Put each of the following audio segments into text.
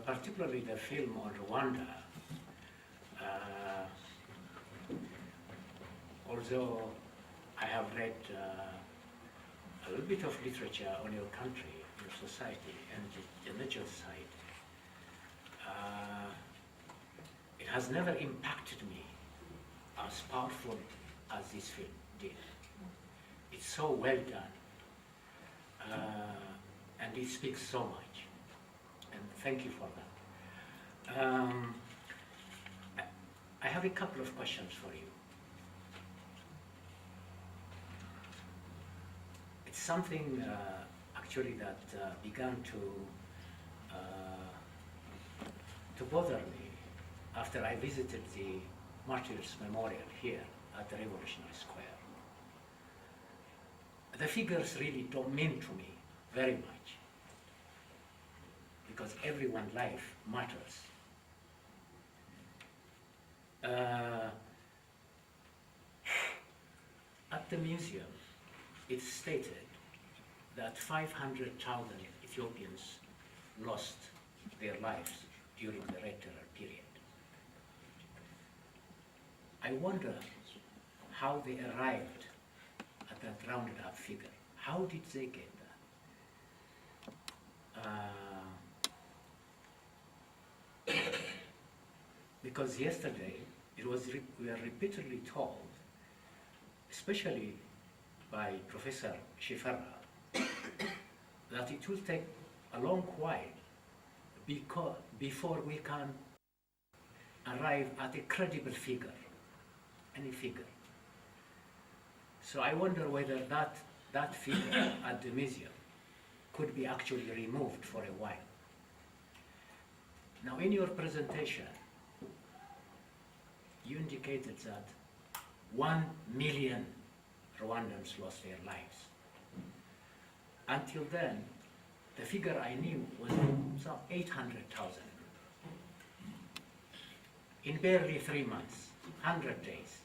particularly the film on Rwanda, although I have read a little bit of literature on your country, your society, and the nature side, it has never impacted me as powerful as this film did. It's so well done, and it speaks so much, and thank you for that. I have a couple of questions for you. It's something actually that began to bother me after I visited the Martyrs Memorial here at the Revolutionary Square. The figures really don't mean to me very much, because everyone's life matters. At the museum, it's stated that 500,000 Ethiopians lost their lives during the Red Terror period. I wonder how they arrived at that rounded up figure. How did they get that? Because yesterday, we were repeatedly told, especially by Professor Shifarra, that it will take a long while before we can arrive at a credible figure, any figure. So I wonder whether that figure at the museum could be actually removed for a while. Now, in your presentation, you indicated that 1 million Rwandans lost their lives. Until then, the figure I knew was some 800,000. In barely 3 months, 100 days.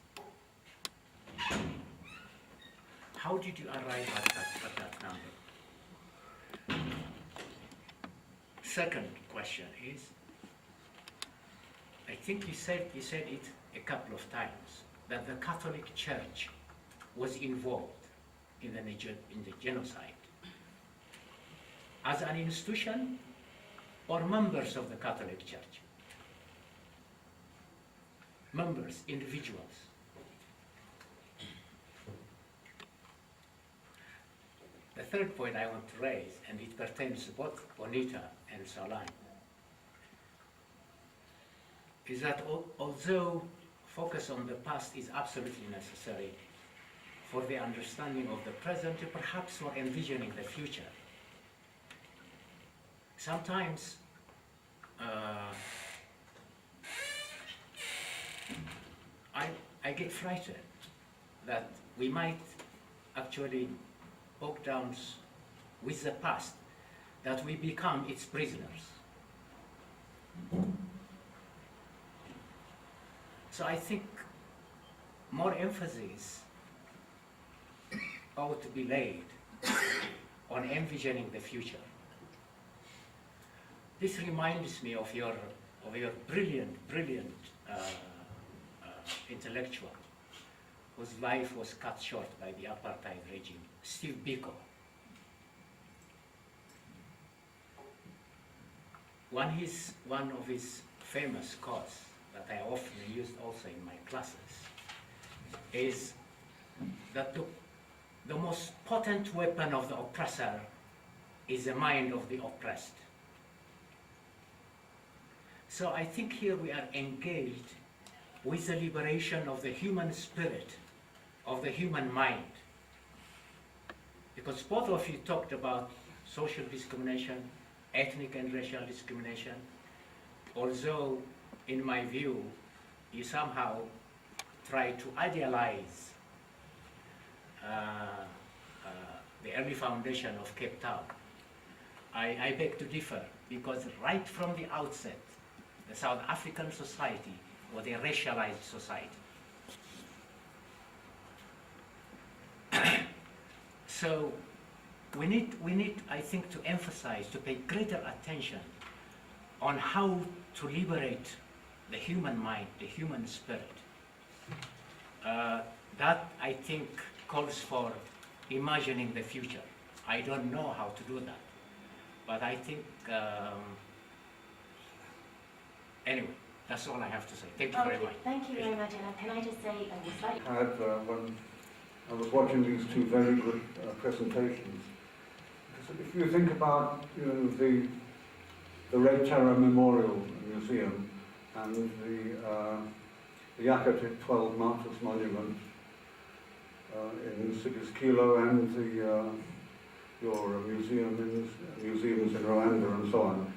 How did you arrive at that number? Second question is, I think you said it a couple of times, that the Catholic Church was involved in the genocide. As an institution or members of the Catholic Church? Members, individuals. The third point I want to raise, and it pertains to both Bonita and Salan, is that although focus on the past is absolutely necessary for the understanding of the present, perhaps for envisioning the future, sometimes I get frightened that we might actually bog down with the past, that we become its prisoners. So I think more emphasis ought to be laid on envisioning the future. This reminds me of your brilliant intellectual whose life was cut short by the apartheid regime, Steve Biko. One of his famous quotes that I often use also in my classes is that the most potent weapon of the oppressor is the mind of the oppressed. So I think here we are engaged with the liberation of the human spirit, of the human mind. Because both of you talked about social discrimination, ethnic and racial discrimination, although in my view, you somehow try to idealize the early foundation of Cape Town. I beg to differ, because right from the outset, the South African society was a racialized society. So we need, I think, to emphasize, to pay greater attention on how to liberate the human mind, the human spirit. That, I think, calls for imagining the future. I don't know how to do that, but I think, anyway, that's all I have to say. Thank you very much. Thank you very much. And can I just say, slightly... When I was watching these two very good presentations, if you think about, the Red Terror Memorial Museum and the Yakut 12 Martyrs Monument in Sidiskilo and your museums in Rwanda and so on,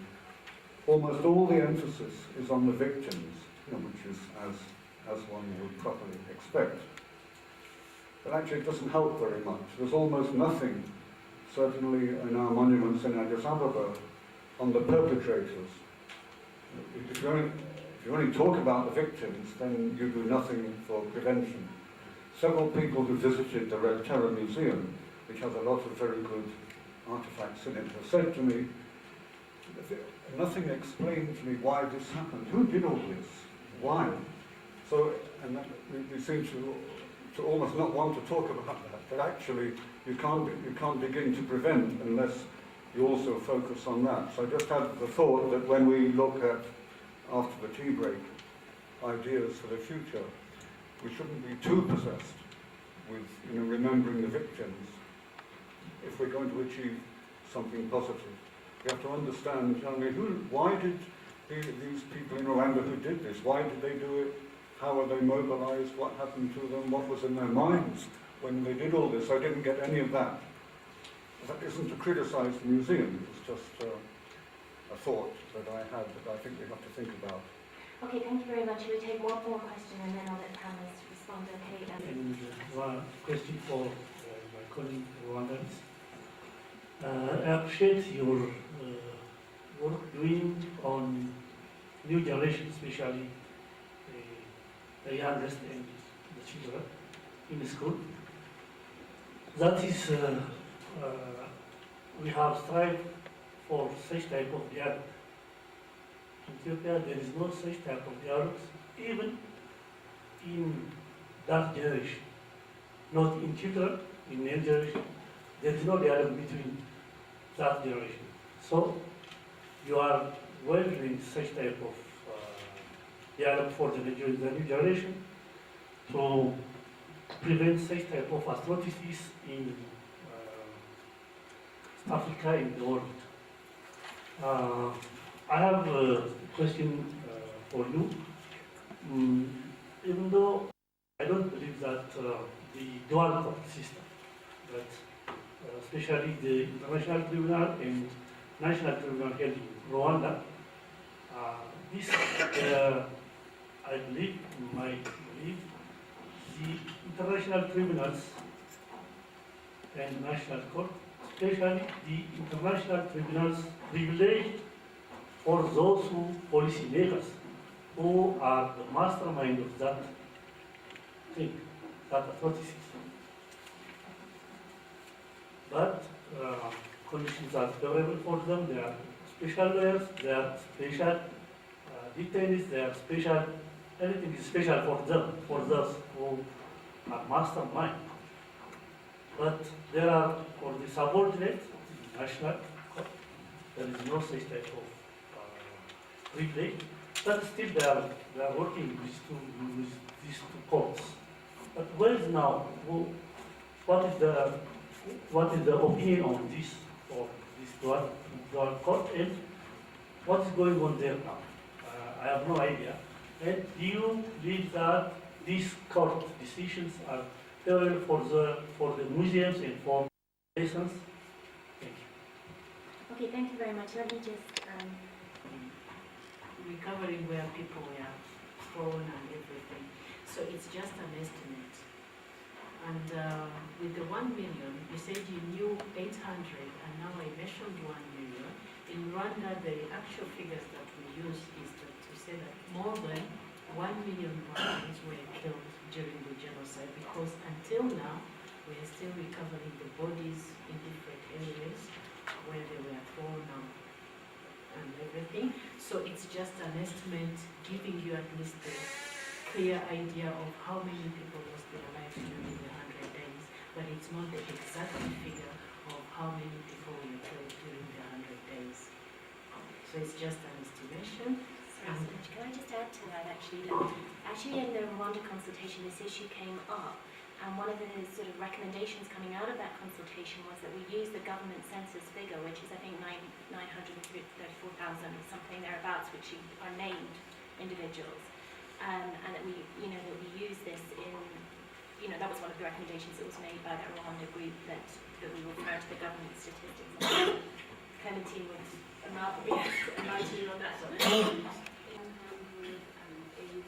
almost all the emphasis is on the victims, which is as one would properly expect. But actually it doesn't help very much. There's almost nothing, certainly in our monuments in Addis Ababa, on the perpetrators. If you only talk about the victims, then you do nothing for prevention. Several people who visited the Red Terror Museum, which has a lot of very good artifacts in it, have said to me, nothing explained to me why this happened. Who did all this? Why? So, and we seem to almost not want to talk about that, but actually you can't begin to prevent unless you also focus on that. So I just had the thought that when we look at, after the tea break, ideas for the future, we shouldn't be too possessed with remembering the victims if we're going to achieve something positive. We have to understand, why did these people in Rwanda who did this, why did they do it? How were they mobilized? What happened to them? What was in their minds when they did all this? I didn't get any of that. That isn't to criticize the museum, it's just a thought that I had that I think we have to think about. Okay, thank you very much. We'll take one more question and then I'll let panelists respond, okay? And one question for my colleague Rwandans. I appreciate your work doing on new generation, especially the youngest and the children in school. That is, we have strived for such type of dialogue. In Ethiopia, there is no such type of dialogues, even in that generation. Not in children, in their generation, there is no dialogue between that generation. So, you are well doing such type of dialogue for the new generation to prevent such type of atrocities in Africa, in the world. I have a question for you. Even though I don't believe that the dual court system, that especially the International Tribunal and National Tribunal held in Rwanda, this, I believe, in my belief, the international tribunals and national court, especially the international tribunals, privileged for those who policymakers who are the mastermind of that thing, that atrocities. But conditions are favorable for them. They are special lawyers, they are special detainees, they are special, everything is special for them, for those who are mastermind. But there are, for the subordinate, national court, there is no such type of privilege. But still they are working with these two courts. But where is now, what is the opinion on this, or this dual court, and what is going on there now? I have no idea. And do you believe that these court decisions are favorable for the museums and for lessons? Thank you. Okay, thank you very much. Let me just... recovering where people were thrown and everything. So it's just an estimate. And with the 1 million, you said you knew 800, and now I mentioned 1 million. In Rwanda, the actual figures that we use is to say that more than 1 million Rwandans were killed during the genocide, because until now, we are still recovering the bodies in different areas where they were thrown out. and everything. So it's just an estimate giving you at least a clear idea of how many people lost their lives during the 100 days, but it's not the exact figure of how many people were killed during the 100 days. So it's just an estimation. Sorry, so much. Can I just add to that actually? That actually in the Rwanda consultation this issue came up, and one of the sort of recommendations coming out of that consultation was that we use the government census figure, which is I think 934,000 or something thereabouts, which are named individuals, and that we, that we use this in, that was one of the recommendations that was made by that Rwanda group, that we refer to the government statistics. Clementine would enlighten you on that. 108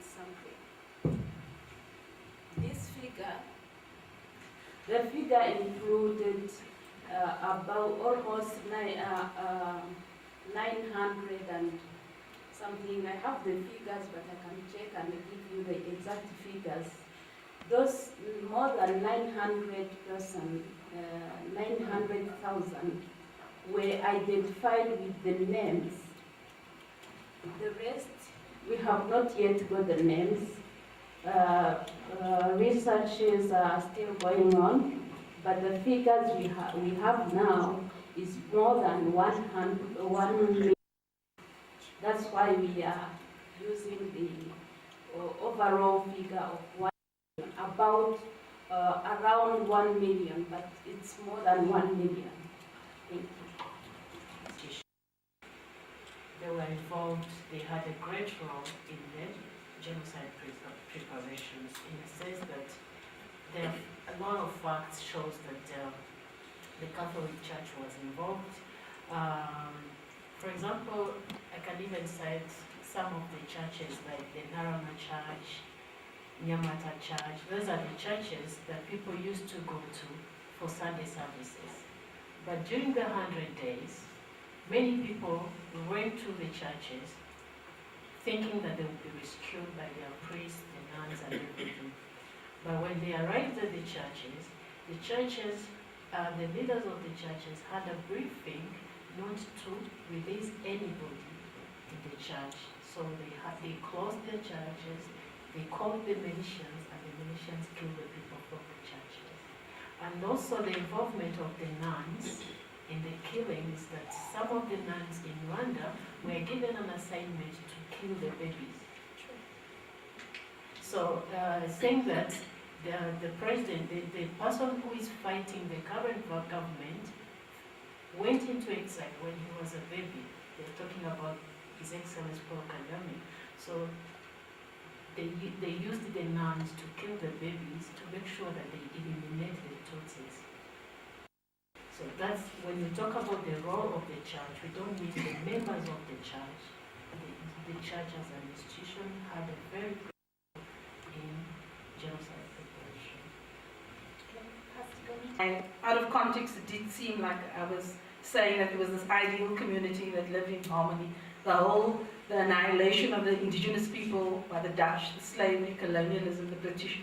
something. This figure, the figure included about almost 900 and something. I have the figures, but I can check and give you the exact figures. Those more than 900,000 were identified with the names. The rest, we have not yet got the names. Researches are still going on, but the figures we have now is more than 1 million. That's why we are using the overall figure of 1 million, about around 1 million, but it's more than 1 million. Thank you. They were involved, they had a great role in the genocide preparations, in the sense that there are a lot of facts shows that the Catholic Church was involved. For example, I can even cite some of the churches like the Narama Church, Nyamata Church. Those are the churches that people used to go to for Sunday services. But during the 100 days, many people went to the churches thinking that they would be rescued by their priests, the nuns, and everything. But when they arrived at the churches, the leaders of the churches had a briefing not to release anybody in the church. So they closed the churches, they called the militias, and the militias killed the people from the churches. And also the involvement of the nuns in the killings, that some of the nuns in Rwanda were given an assignment to kill the babies. So saying that the president, the person who is fighting the current government went into exile when he was a baby. They're talking about His Excellency Paul Kagame. So they used the nuns to kill the babies to make sure that they eliminate the Tutsis. So that's, when we talk about the role of the church, we don't mean the members of the church. The church as an institution had a very good role in genocide preparation. Out of context, it did seem like I was saying that there was this ideal community that lived in harmony. The annihilation of the indigenous people by the Dutch, the slavery, colonialism, the British.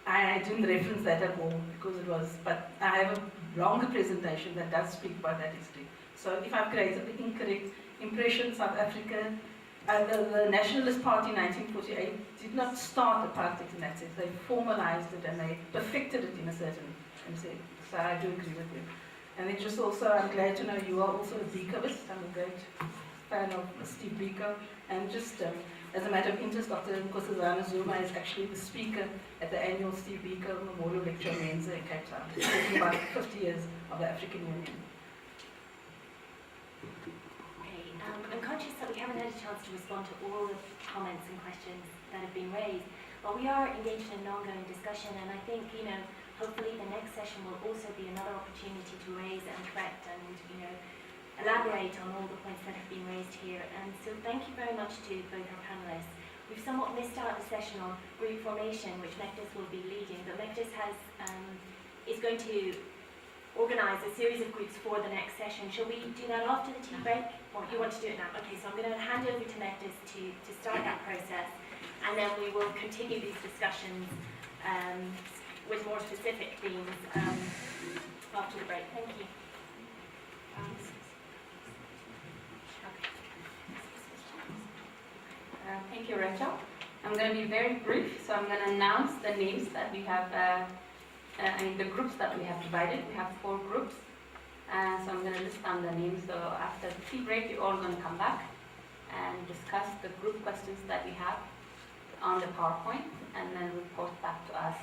I didn't reference that at all because it was, but I have a longer presentation that does speak about that history. So if I've created the incorrect impression, South Africa, the Nationalist Party in 1948 did not start apartheid in that sense. They formalized it and they perfected it in a certain sense. So I do agree with you. And then just also, I'm glad to know you are also a Bikoist. I'm a great fan of Steve Biko. And just as a matter of interest, Dr. Nkosazana Zuma is actually the speaker at the annual Steve Biko Memorial Lecture in Menza in Cape Town, talking about 50 years of the African Union. Okay, I'm conscious that we haven't had a chance to respond to all the comments and questions that have been raised, but we are engaged in an ongoing discussion, and I think, hopefully the next session will also be another opportunity to raise and correct and, elaborate on all the points that have been raised here. And so thank you very much to both our panelists. We've somewhat missed out the session on group formation, which Mekdis will be leading, but Mekdis is going to organise a series of groups for the next session. Shall we do that after the tea break? Or you want to do it now? Okay, so I'm going to hand over to Mekdis to start that process, and then we will continue these discussions with more specific themes after the break. Thank you. Okay. Thank you, Rachel. I'm going to be very brief, so I'm going to announce the names that we have, the groups that we have divided. We have 4 groups, so I'm going to list down the names. So after the tea break, you're all going to come back and discuss the group questions that we have on the PowerPoint, and then report back to us.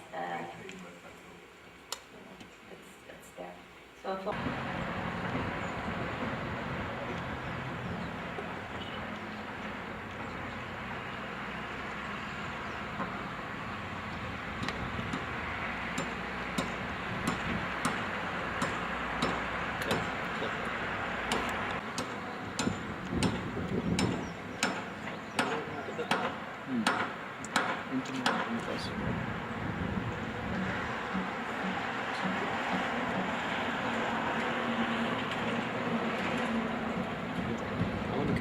It's there. So for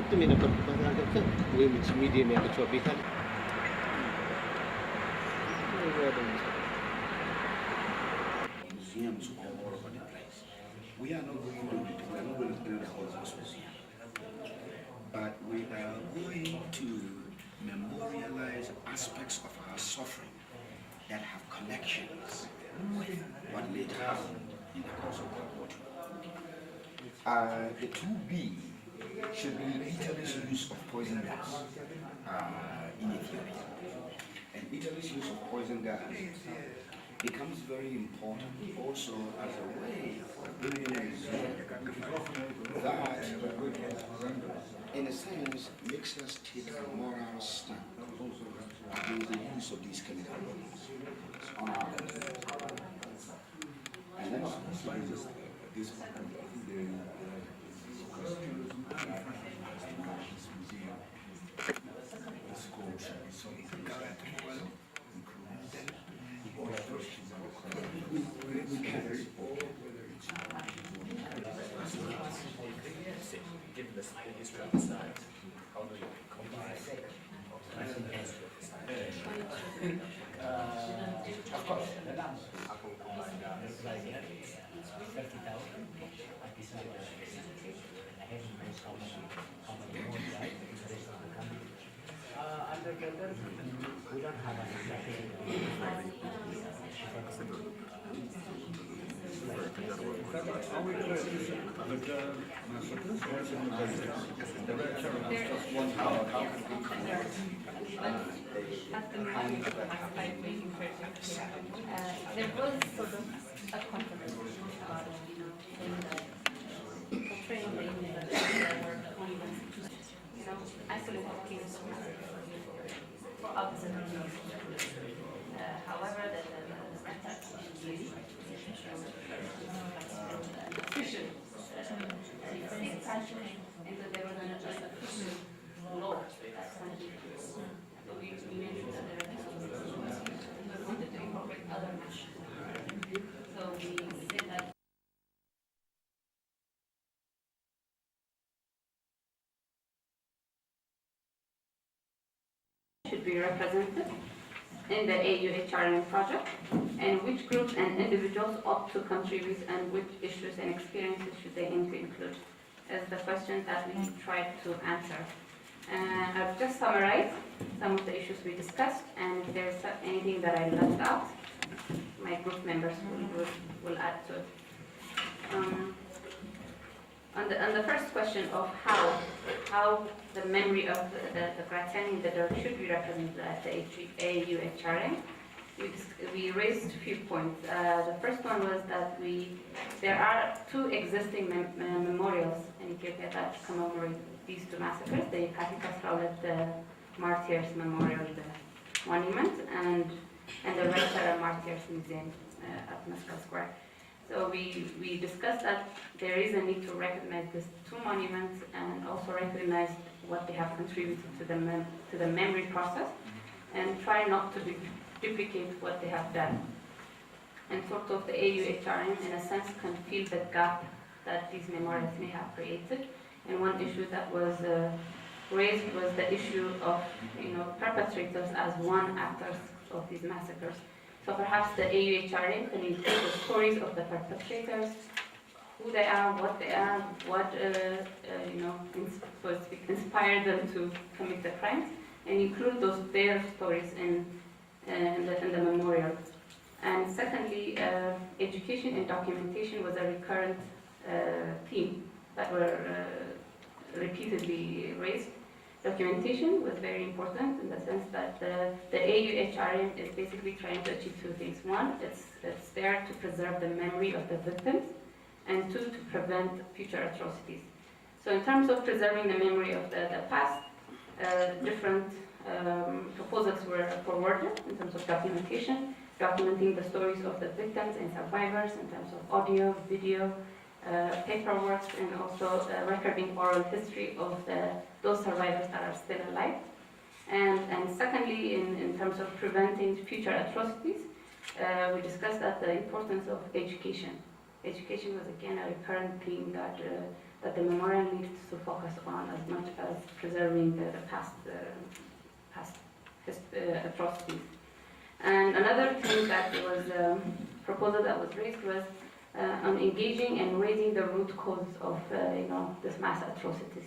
Kita minat perkembangan kita, which medium yang kecobihan. Museums all over the place. We are not going to build a Holocaust museum, but we are going to memorialize aspects of our suffering that have connections with what later happened in the course of World War II. The 2B should be Italy's use of poison gas in Ethiopia. And Italy's use of poison gas becomes very important also as a way of building a museum that, in a sense, makes us take a moral stand against the use of these chemical weapons on our continent. And then, this given the history of the site, how do you combine? Of course, the land. 30,000. Addis Ababa. I have most common memorialized in the rest of the country. Under the we don't have Are we close to the massacres or is it the Red Terror was just one hour? How can we connect there was sort of a controversy about portraying the image that there were monuments, isolated cases of massacres for opposite reasons. However, the official and that there was an official law that country. So we mentioned that there are wanted to incorporate other nations. So we said that should be represented in the AUHRM project, and which groups and individuals ought to contribute, and which issues and experiences should they include, as the question that we tried to answer. I've just summarized some of the issues we discussed, and if there's anything that I left out, my group members will add to it. On the first question of how the memory of the Graziani in the dirt should be represented at the AUHRM, we raised a few points. The first one was that there are 2 existing memorials in Ethiopia that commemorate these 2 massacres: the the Martyrs Memorial Monument and the Red Terror Martyrs Museum at Moscow Square. So we discussed that there is a need to recognize these 2 monuments and also recognize what they have contributed to the memory process, and try not to duplicate what they have done. And sort of the AUHRM, in a sense, can fill the gap that these memorials may have created. And one issue that was raised was the issue of perpetrators as one actors of these massacres. So perhaps the AUHRM can include the stories of the perpetrators, who they are, what so to speak, inspired them to commit the crimes, and include their stories in the memorial. And secondly, education and documentation was a recurrent theme that were repeatedly raised. Documentation was very important in the sense that the AUHRM is basically trying to achieve two things. One, it's there to preserve the memory of the victims, and two, to prevent future atrocities. So in terms of preserving the memory of the past, different proposals were forwarded in terms of documentation, documenting the stories of the victims and survivors in terms of audio, video, paperwork, and also recording oral history of those survivors that are still alive. And secondly, in terms of preventing future atrocities, we discussed that the importance of education. Education was again a recurrent theme that the memorial needs to focus on as much as preserving the past atrocities. And another thing that was proposal that was raised was on engaging and raising the root causes of this mass atrocities.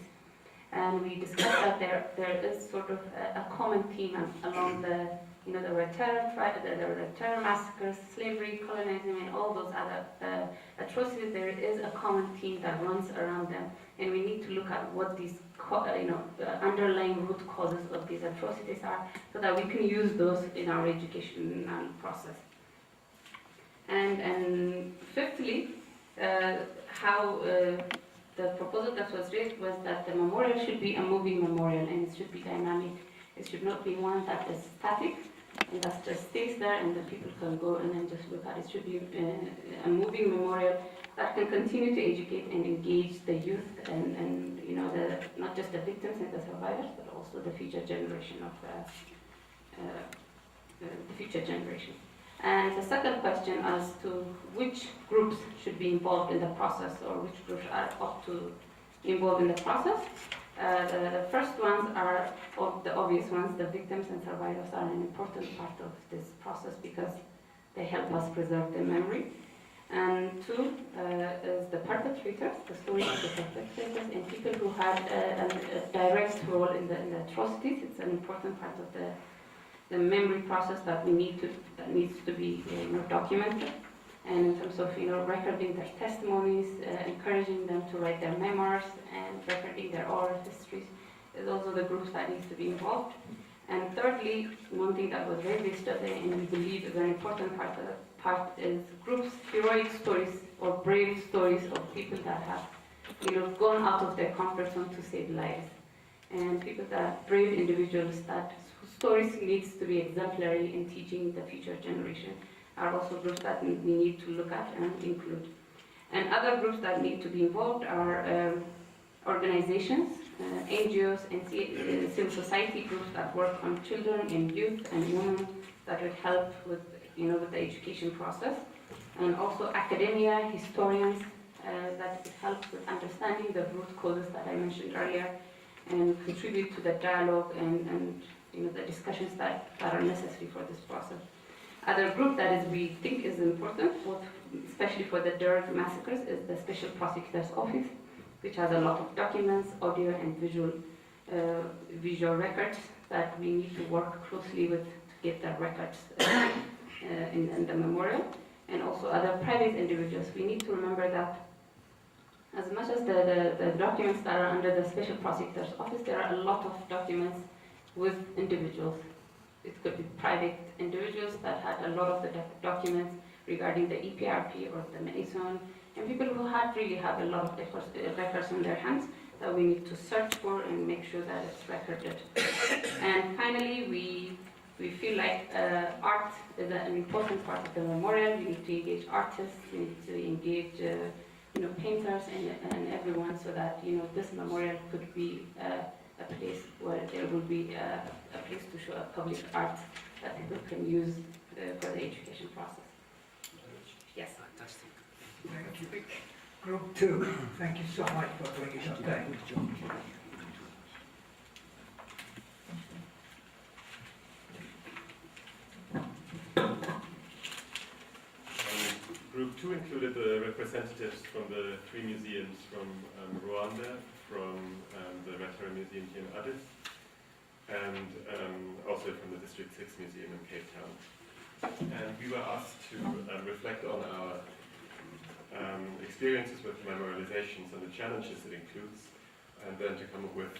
And we discussed that there is sort of a common theme along the Red Terror massacres, slavery, colonialism, and all those other atrocities. There is a common theme that runs around them, and we need to look at what these underlying root causes of these atrocities are, so that we can use those in our educational process. And fifthly, how the proposal that was raised was that the memorial should be a moving memorial, and it should be dynamic. It should not be one that is static and that just stays there and then people can go in and just look at it. It should be a moving memorial that can continue to educate and engage the youth and not just the victims and the survivors, but also the future generation of the future generation. And the second question as to which groups should be involved in the process, or which groups are up to involved in the process. The first ones are the obvious ones. The victims and survivors are an important part of this process because they help us preserve their memory. And two is the perpetrators, the stories of the perpetrators, and people who had a direct role in the atrocities. It's an important part of the memory process that needs to be documented. And in terms of recording their testimonies, encouraging them to write their memoirs, and recording their oral histories, is also the groups that needs to be involved. And thirdly, one thing that was raised yesterday, and we believe is an important part is groups' heroic stories or brave stories of people that have gone out of their comfort zone to save lives, and people that brave individuals whose stories needs to be exemplary in teaching the future generation, are also groups that we need to look at and include. And other groups that need to be involved are organizations, NGOs, and civil society groups that work on children and youth and women that will help with the education process, and also academia, historians that help with understanding the root causes that I mentioned earlier, and contribute to the dialogue and the discussions that are necessary for this process. Other group that we think is important, especially for the Derg massacres, is the Special Prosecutor's Office, which has a lot of documents, audio and visual records that we need to work closely with to get the records in the memorial, and also other private individuals. We need to remember that as much as the documents that are under the Special Prosecutor's Office, there are a lot of documents with individuals. It could be private individuals that had a lot of the documents regarding the EPRP or the Mason, and people who really have a lot of records in their hands that we need to search for and make sure that it's recorded. And finally, we feel like art is an important part of the memorial. We need to engage artists, we need to engage painters and everyone, so that this memorial could be a place where there will be a place to show a public art that people can use for the education process. Yes. Fantastic. Thank you. Group 2, thank you so much for bringing up that. Group 2 included the representatives from the 3 museums from Rwanda, from the Red Terror Museum here in Addis, and also from the District 6 Museum in Cape Town. And we were asked to reflect on our experiences with memorializations and the challenges it includes, and then to come up with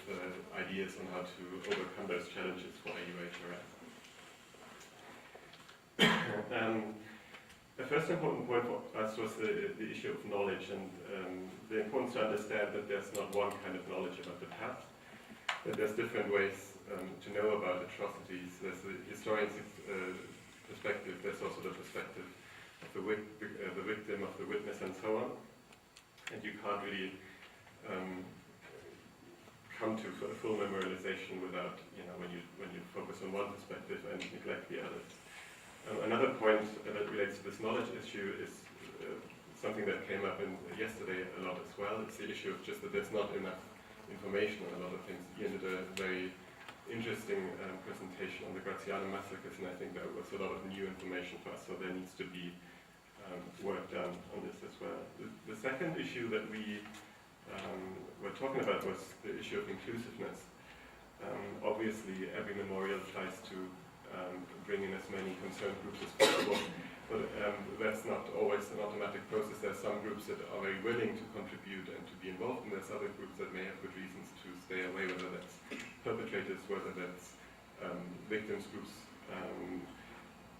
ideas on how to overcome those challenges for AUHRF. The first important point for us was the issue of knowledge, and the importance to understand that there's not one kind of knowledge about the past, that there's different ways to know about atrocities. There's the historian's perspective, there's also the perspective of the victim, of the witness, and so on. And you can't really come to a full memorialization without, when you focus on one perspective and neglect the others. Another point that relates to this knowledge issue is something that came up yesterday a lot as well. It's the issue of just that there's not enough information on a lot of things. Ian did a very interesting presentation on the Graziani massacres, and I think there was a lot of new information for us, so there needs to be work done on this as well. The second issue that we were talking about was the issue of inclusiveness. Obviously, every memorial tries to bring in as many concerned groups as possible, but that's not always an automatic process. There are some groups that are very willing to contribute and to be involved, and there's other groups that may have good reasons to stay away, whether that's perpetrators, whether that's victims groups,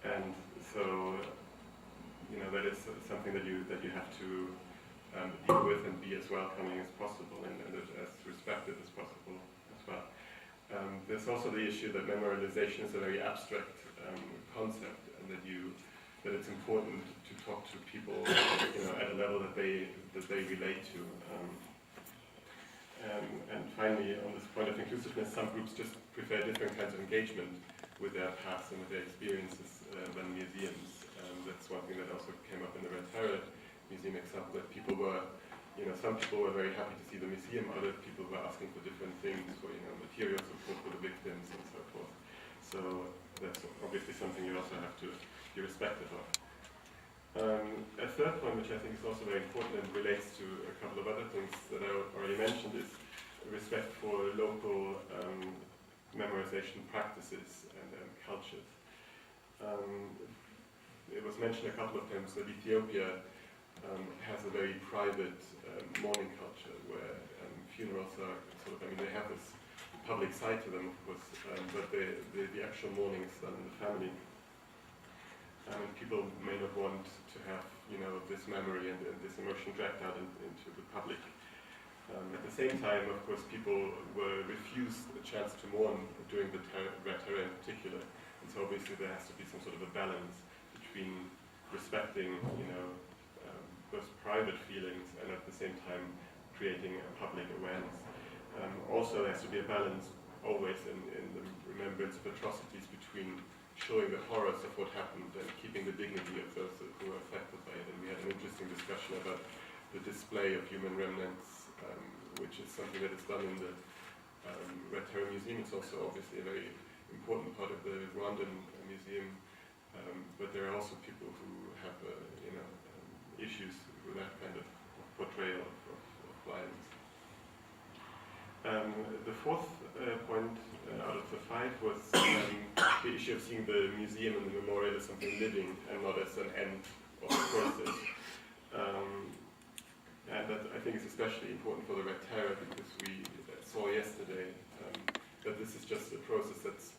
and so that is something that you have to deal with and be as welcoming as possible and as respected as possible as well. There's also the issue that memorialization is a very abstract concept, and that it's important to talk to people, at a level that they relate to. And finally, on this point of inclusiveness, some groups just prefer different kinds of engagement with their past and with their experiences than museums. That's one thing that also came up in the Red Terror Museum example, that people were, some people were very happy to see the museum, other people were asking for different things, for material support for the victims and so forth. So that's obviously something you also have to be respectful of. A third point, which I think is also very important and relates to a couple of other things that I already mentioned, is respect for local memorization practices and cultures. It was mentioned a couple of times that Ethiopia has a very private mourning culture where funerals are they have this public side to them, of course, but the actual mourning is done in the family. And people may not want to have, this memory and this emotion dragged out into the public. At the same time, of course, people were refused a chance to mourn during the Red Terror in particular, and so obviously there has to be some sort of a balance between respecting, those private feelings and at the same time creating a public awareness. Also, there has to be a balance always in the remembrance of atrocities between showing the horrors of what happened and keeping the dignity of those who were affected by it. And we had an interesting discussion about the display of human remnants, which is something that is done in the Red Terror Museum. It's also obviously a very important part of the Rwandan Museum, but there are also people who have, issues with that kind of portrayal of violence. The fourth point out of the 5 was the issue of seeing the museum and the memorial as something living and not as an end of the process. And that I think is especially important for the Red Terror, because we saw yesterday that this is just a process that's,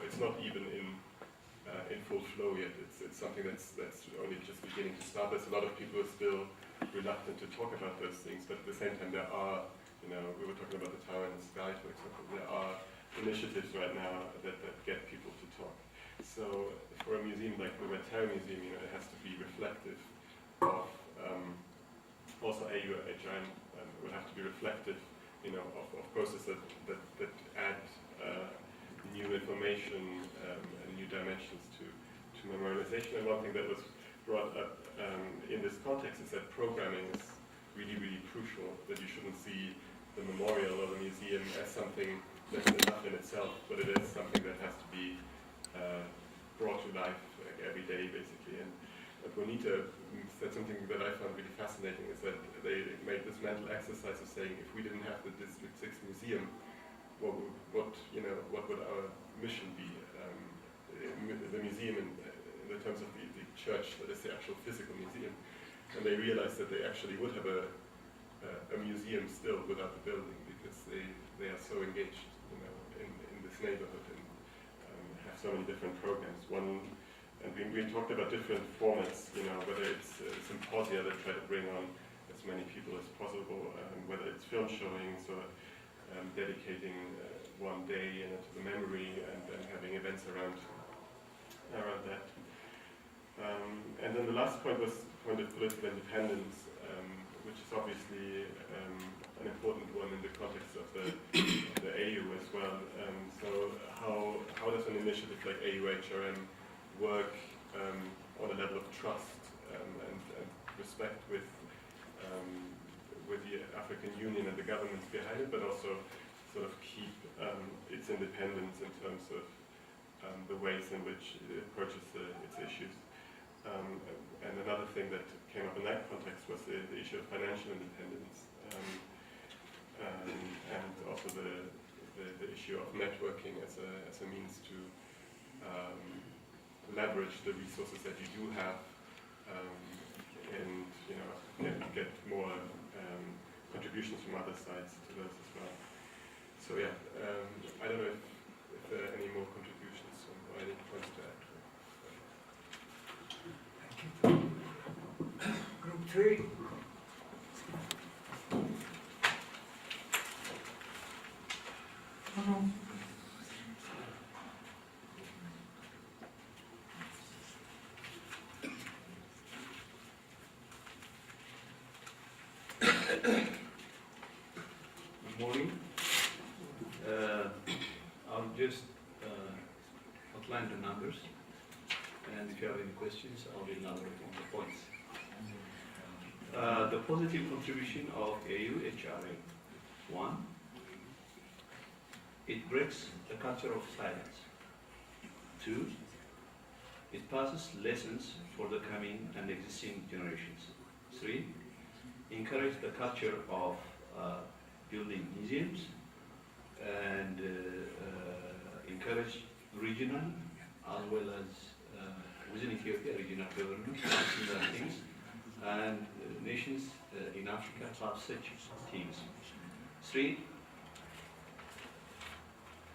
it's not even in full flow yet. It's something that's only just beginning to start. There's a lot of people who are still reluctant to talk about those things, but at the same time there are, we were talking about the Tower in the Sky, for example. There are initiatives right now that get people to talk. So for a museum like the Red Terror Museum, it has to be reflective of, also AUHRM would have to be reflective, of processes that add new information and new dimensions to memorialization. And one thing that was brought up in this context is that programming is really, really crucial, that you shouldn't see the memorial or the museum as something that's enough in itself, but it is something that has to be brought to life every day, basically. And Bonita said something that I found really fascinating, is that they made this mental exercise of saying, if we didn't have the District 6 Museum, what would our mission be? The museum in the terms of the church, that is the actual physical museum, and they realized that they actually would have a museum still without the building, because they are so engaged, in this neighborhood, and have so many different programs. And we talked about different formats, whether it's symposia that try to bring on as many people as possible, whether it's film showings or dedicating one day to the memory, and having events around that. And then the last point was the point of political independence, which is obviously an important one in the context of the AU as well. So how does an initiative like AU-HRM work on a level of trust and respect with the African Union and the governments behind it, but also sort of keep its independence in terms of the ways in which it approaches its issues. And another thing that came up in that context was the issue of financial independence, and also the issue of networking as a means to leverage the resources that you do have, and get more contributions from other sides to those as well. So yeah, I don't know if there are any more contributions or any points to add. Group 3. Good morning. I'll just outline the numbers, and if you have any questions, I'll elaborate on the points. The positive contribution of AU-HRA. 1. It breaks the culture of silence. 2. It passes lessons for the coming and existing generations. 3. Encourage the culture of building museums, and encourage regional as well as within Ethiopia, regional governments, similar things, and nations in Africa have such teams. 3.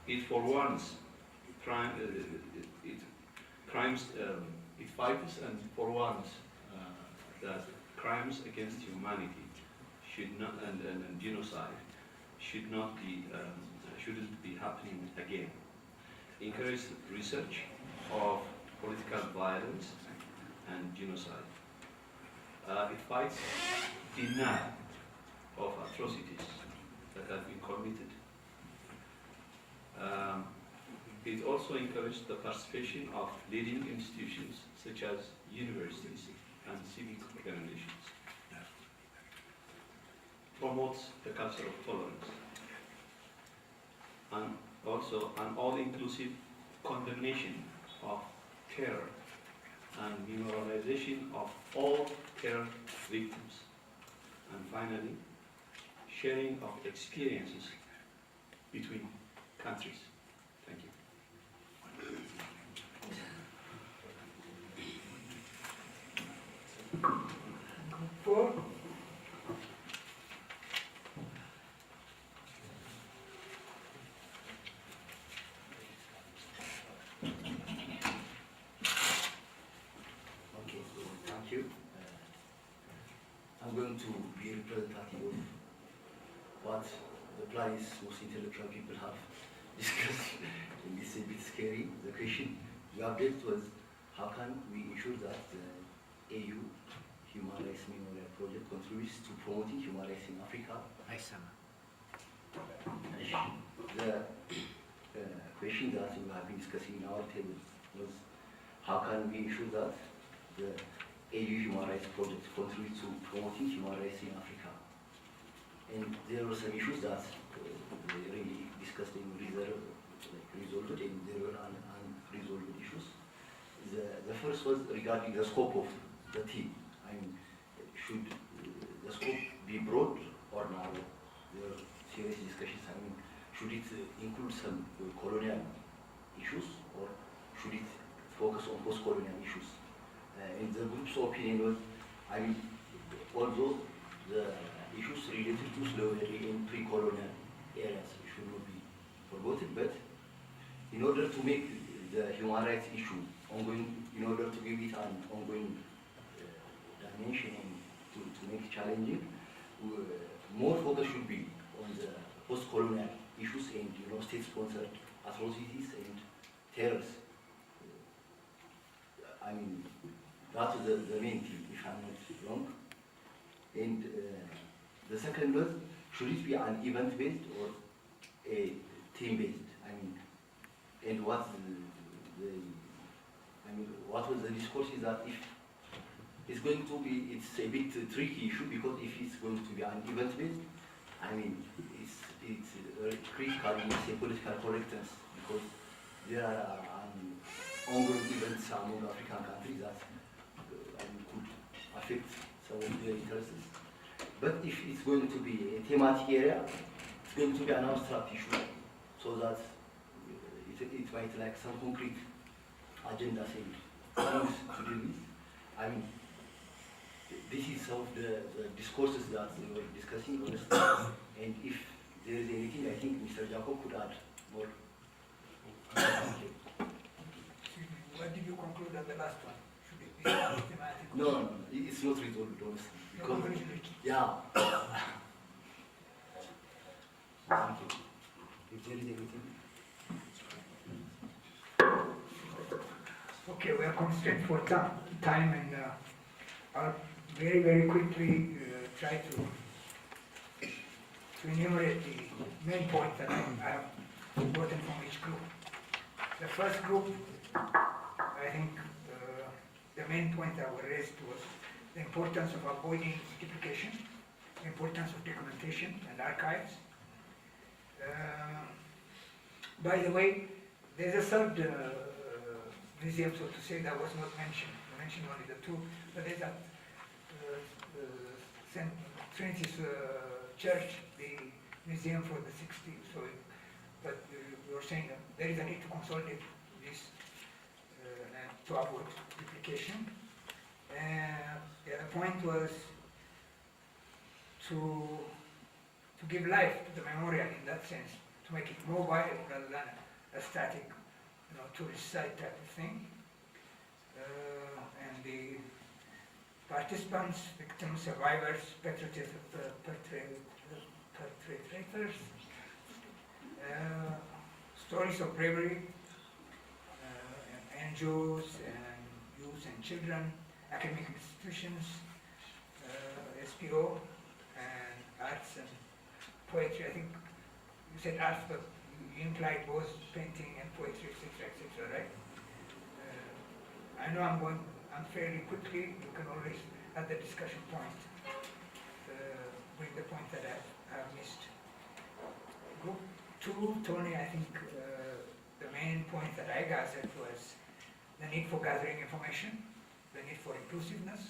It forwarns crime. It fights and forwarns that crimes against humanity should not, and genocide shouldn't be happening again. Encourage research of political violence and genocide. It fights denial of atrocities that have been committed. It also encourages the participation of leading institutions such as universities and civic organizations. Promotes the culture of tolerance, and also an all-inclusive condemnation of terror and memorialization of all terror victims. And finally, sharing of experiences between countries. Thank you. Group 4. Okay, so thank you. I'm going to be representative of what the Plaris most intellectual people have discussed. And it's a bit scary, the question we have dealt with: how can we ensure that the AU Human Rights Memorial Project contributes to promoting human rights in Africa? The question that we have been discussing in our table was: how can we ensure that the AU Human Rights Project contributes to promoting human rights in Africa? And there were some issues that we really discussed and resolved, and there were unresolved issues. The first was regarding the scope of the team. I mean, should the scope be broad or narrow? There were serious discussions. I mean, should it include some colonial issues, or should it focus on post-colonial issues? In the group's opinion was, I mean, although the issues related to slavery in pre-colonial areas should not be forgotten, but in order to make the human rights issue ongoing, in order to give it an ongoing dimension and to make it challenging, more focus should be on the post-colonial issues and state-sponsored atrocities and terrors. I mean, that is the main thing, if I'm not wrong. And the second was, should it be an event-based or a team-based? I mean, and what what was the discourse is that if it's going to be, it's a bit tricky issue, because if it's going to be an event-based, I mean, it's critical in say political correctness, because there are ongoing events among African countries that could affect some of their interests. But if it's going to be a thematic area, it's going to be an abstract issue, so that it might like some concrete agenda things to deal with. I mean, this is some of the discourses that we were discussing, honestly. And if there is anything, I think Mr. Jacob could add more. What did you conclude on the last one? Should it be thematic? No, it's not resolved, honestly. Because, yeah. Thank you. If there is anything. Okay, we are constrained for time, and I'll very, very quickly try to enumerate the main points that I have gotten from each group. The first group, I think the main point that was raised was the importance of avoiding duplication, the importance of documentation and archives. By the way, there's a third museum, so to say, that was not mentioned. I mentioned only the two, but there's a St. Trinity's Church, the museum for the 60s. So, but we were saying that there is a need to consolidate this and to avoid duplication. The other point was to give life to the memorial in that sense, to make it mobile rather than a static, tourist site type of thing. And the participants, victims, survivors, perpetrators, stories of bravery, NGOs and youth and children, academic institutions, SPO, and arts and poetry. I think you said arts, but you implied both painting and poetry, etc., right? I know I'm fairly quickly. You can always, at the discussion point, bring the point that I have missed. Group 2, Tony, I think the main point that I gathered was the need for gathering information, the need for inclusiveness,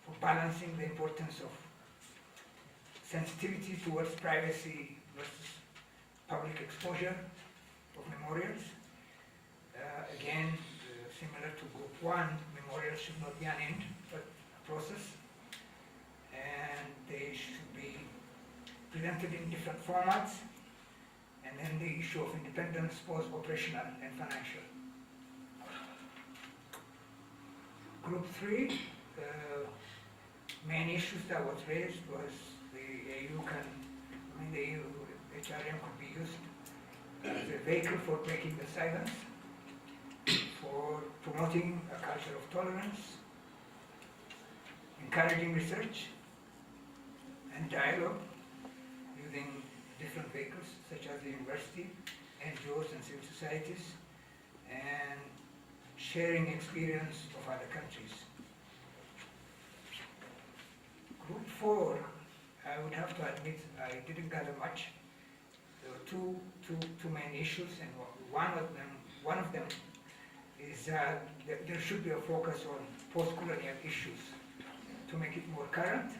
for balancing the importance of sensitivity towards privacy versus public exposure of memorials. Again, similar to Group 1, memorials should not be an end, but a process. And they should be presented in different formats. And then the issue of independence, both operational and financial. Group 3, main issues that was raised was the EU HRM could be used as a vehicle for breaking the silence, for promoting a culture of tolerance, encouraging research and dialogue using different vehicles such as the university, NGOs and civil societies, and sharing experience of other countries. Group 4, I would have to admit I didn't gather much. There were two main issues, and one of them is that there should be a focus on post-colonial issues to make it more current.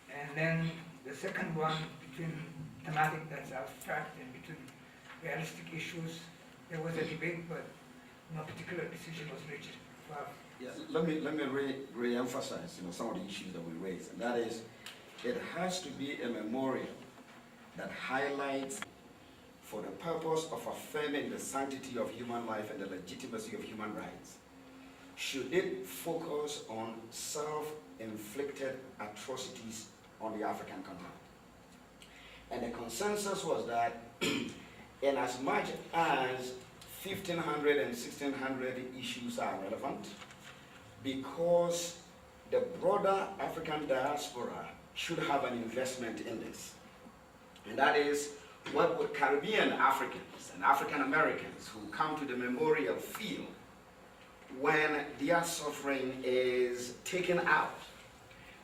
And then the second one, between thematic that's abstract and between realistic issues. There was a debate, but no particular decision was reached. Yeah, let me re-emphasize some of the issues that we raised, and that is, it has to be a memorial that highlights, for the purpose of affirming the sanctity of human life and the legitimacy of human rights, should it focus on self-inflicted atrocities on the African continent. And the consensus was that in as much as 1500 and 1600 issues are relevant, because the broader African diaspora should have an investment in this. And that is, what would Caribbean Africans and African Americans who come to the memorial feel when their suffering is taken out?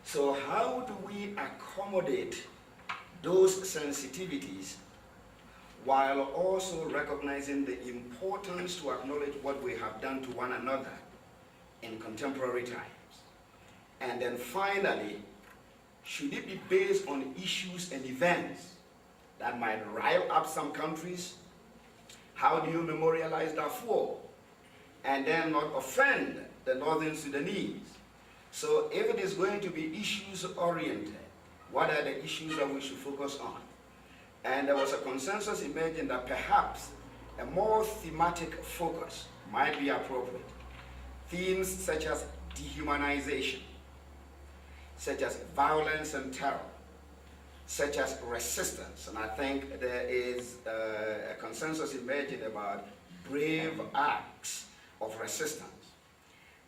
So how do we accommodate those sensitivities while also recognizing the importance to acknowledge what we have done to one another in contemporary times? And then finally, should it be based on issues and events that might rile up some countries? How do you memorialize Darfur and then not offend the Northern Sudanese? So if it is going to be issues oriented, what are the issues that we should focus on? And there was a consensus emerging that perhaps a more thematic focus might be appropriate. Themes such as dehumanization, such as violence and terror, such as resistance. And I think there is a consensus emerging about brave acts of resistance.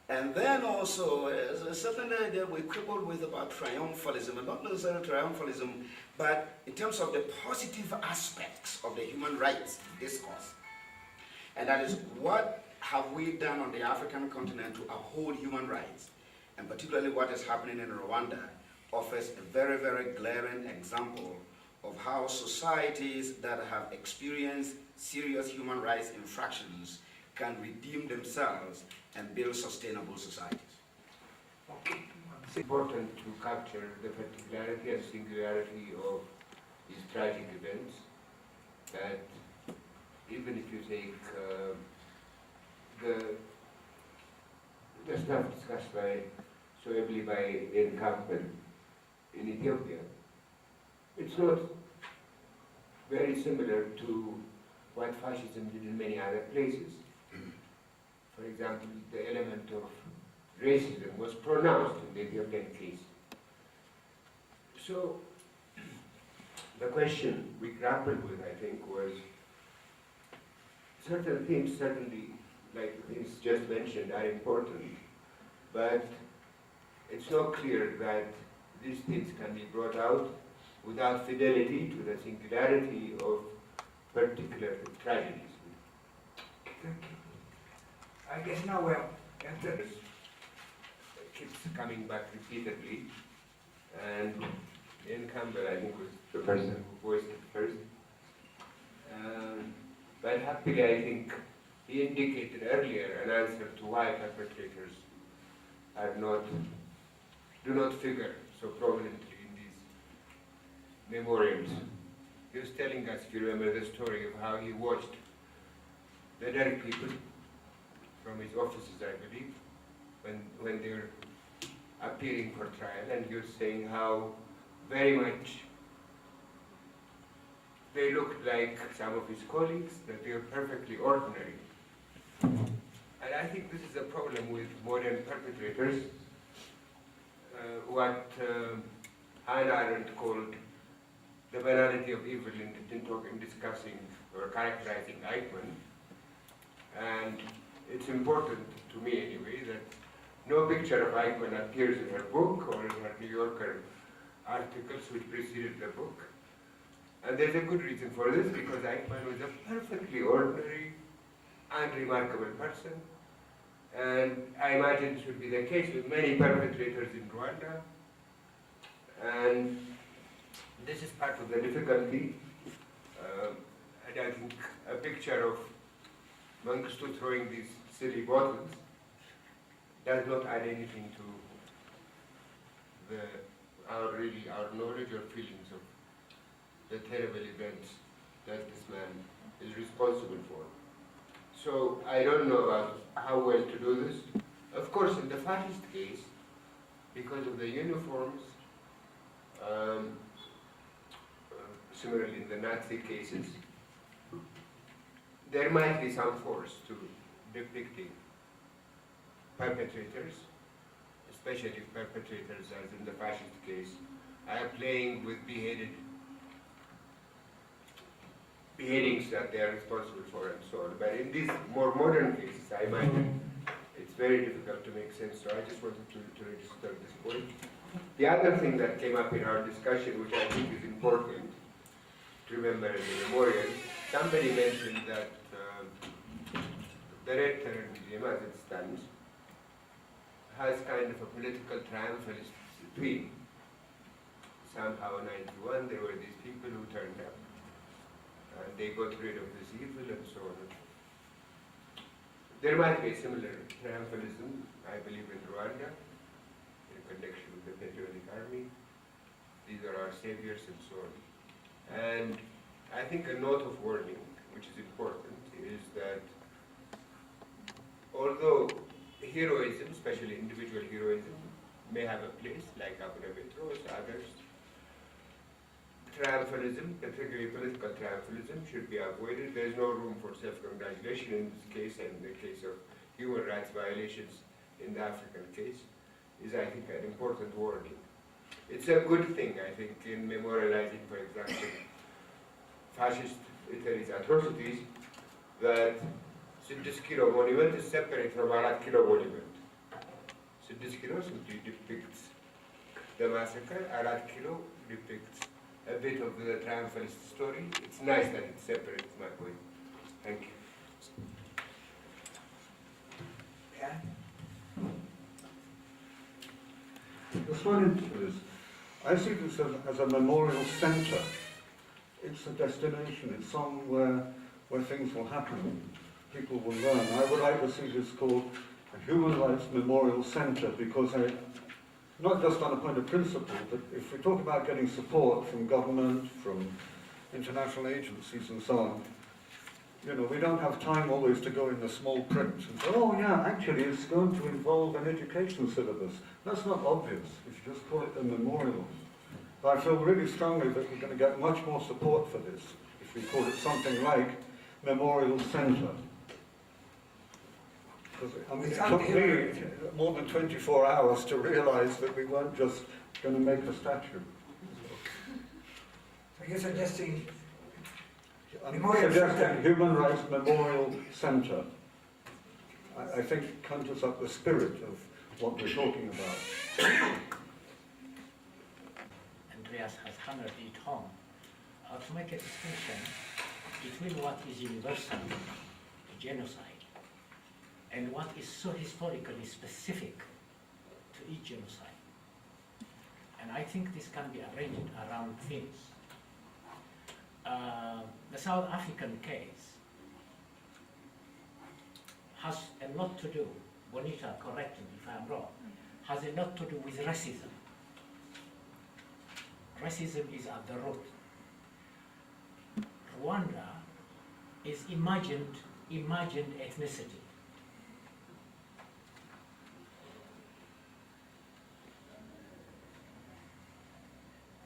And then also, certainly we quibbled with about triumphalism, and not necessarily triumphalism, but in terms of the positive aspects of the human rights discourse. And that is, what have we done on the African continent to uphold human rights? And particularly what is happening in Rwanda offers a very, very glaring example of how societies that have experienced serious human rights infractions can redeem themselves and build sustainable societies. It's important to capture the particularity and singularity of these tragic events, that even if you take the stuff discussed so ably by Ian Campbell in Ethiopia, it's not very similar to what fascism did in many other places. For example, the element of racism was pronounced in the Ethiopian case. So the question we grappled with, I think, was certain themes, certainly, like the things just mentioned, are important, but it's not clear that these things can be brought out without fidelity to the singularity of particular tragedies. Thank you. I guess now we're It keeps coming back repeatedly, and Ian Campbell, I think, was the person who voiced it first. But happily, I think he indicated earlier an answer to why perpetrators do not figure so prominently in these memorials. He was telling us, if you remember the story of how he watched the Derg people from his offices, I believe, when they were appearing for trial, and he was saying how very much they looked like some of his colleagues, that they were perfectly ordinary. And I think this is a problem with modern perpetrators, what Hannah Arendt called the banality of evil in discussing or characterizing Eichmann. And it's important, to me anyway, that no picture of Eichmann appears in her book or in her New Yorker articles which preceded the book. And there's a good reason for this, because Eichmann was a perfectly ordinary and remarkable person. And I imagine it should be the case with many perpetrators in Rwanda. And this is part of the difficulty. And I think a picture of Mengistu throwing these silly bottles does not add anything to our knowledge or feelings of the terrible events that this man is responsible for. So I don't know about how well to do this. Of course, in the fascist case, because of the uniforms, similarly in the Nazi cases, there might be some force to depicting perpetrators, especially perpetrators as in the fascist case, are playing with beheadings that they are responsible for and so on. But in these more modern cases, I imagine it's very difficult to make sense, so I just wanted to register this point. The other thing that came up in our discussion, which I think is important to remember in the memorial, somebody mentioned that the Red Terror Museum, as it stands, has kind of a political triumphalist twin. Somehow in 91 there were these people who turned up and they got rid of this evil and so on. There might be a similar triumphalism, I believe, in Rwanda, in connection with the patriotic army. These are our saviors and so on. And I think a note of warning, which is important, is that although heroism, especially individual heroism, may have a place, like Abu Petros, others, triumphalism, particularly political triumphalism, should be avoided. There is no room for self-congratulation in this case, and in the case of human rights violations in the African case is, I think, an important warning. It's a good thing, I think, in memorializing, for example, fascist Italy's atrocities, that 6 Kilo monument is separate from Red Kilo monument. 6 Kilo simply depicts the massacre, Red Kilo depicts a bit of the triumphalist story. It's nice that it's separate, is my point. Thank you. Yeah. Just wanted to, I see this as a memorial centre. It's a destination, it's somewhere where things will happen. People will learn. I would like to see this called a Human Rights Memorial Centre, because not just on a point of principle, but if we talk about getting support from government, from international agencies and so on, you know, we don't have time always to go in the small print and say, oh yeah, actually it's going to involve an education syllabus. That's not obvious if you just call it a memorial. But I feel really strongly that we're going to get much more support for this if we call it something like Memorial Centre. I mean, it took me more than 24 hours to realise that we weren't just going to make a statue. So you're suggesting I'm Memorial suggesting Centre. Human Rights Memorial Centre. I think conjures up the spirit of what we're talking about. Andreas has hammered it home. To make a distinction between what is universal, genocide, and what is so historically specific to each genocide. And I think this can be arranged around things. The South African case has a lot to do, Bonita, correct me if I'm wrong, has a lot to do with racism. Racism is at the root. Rwanda is imagined ethnicity.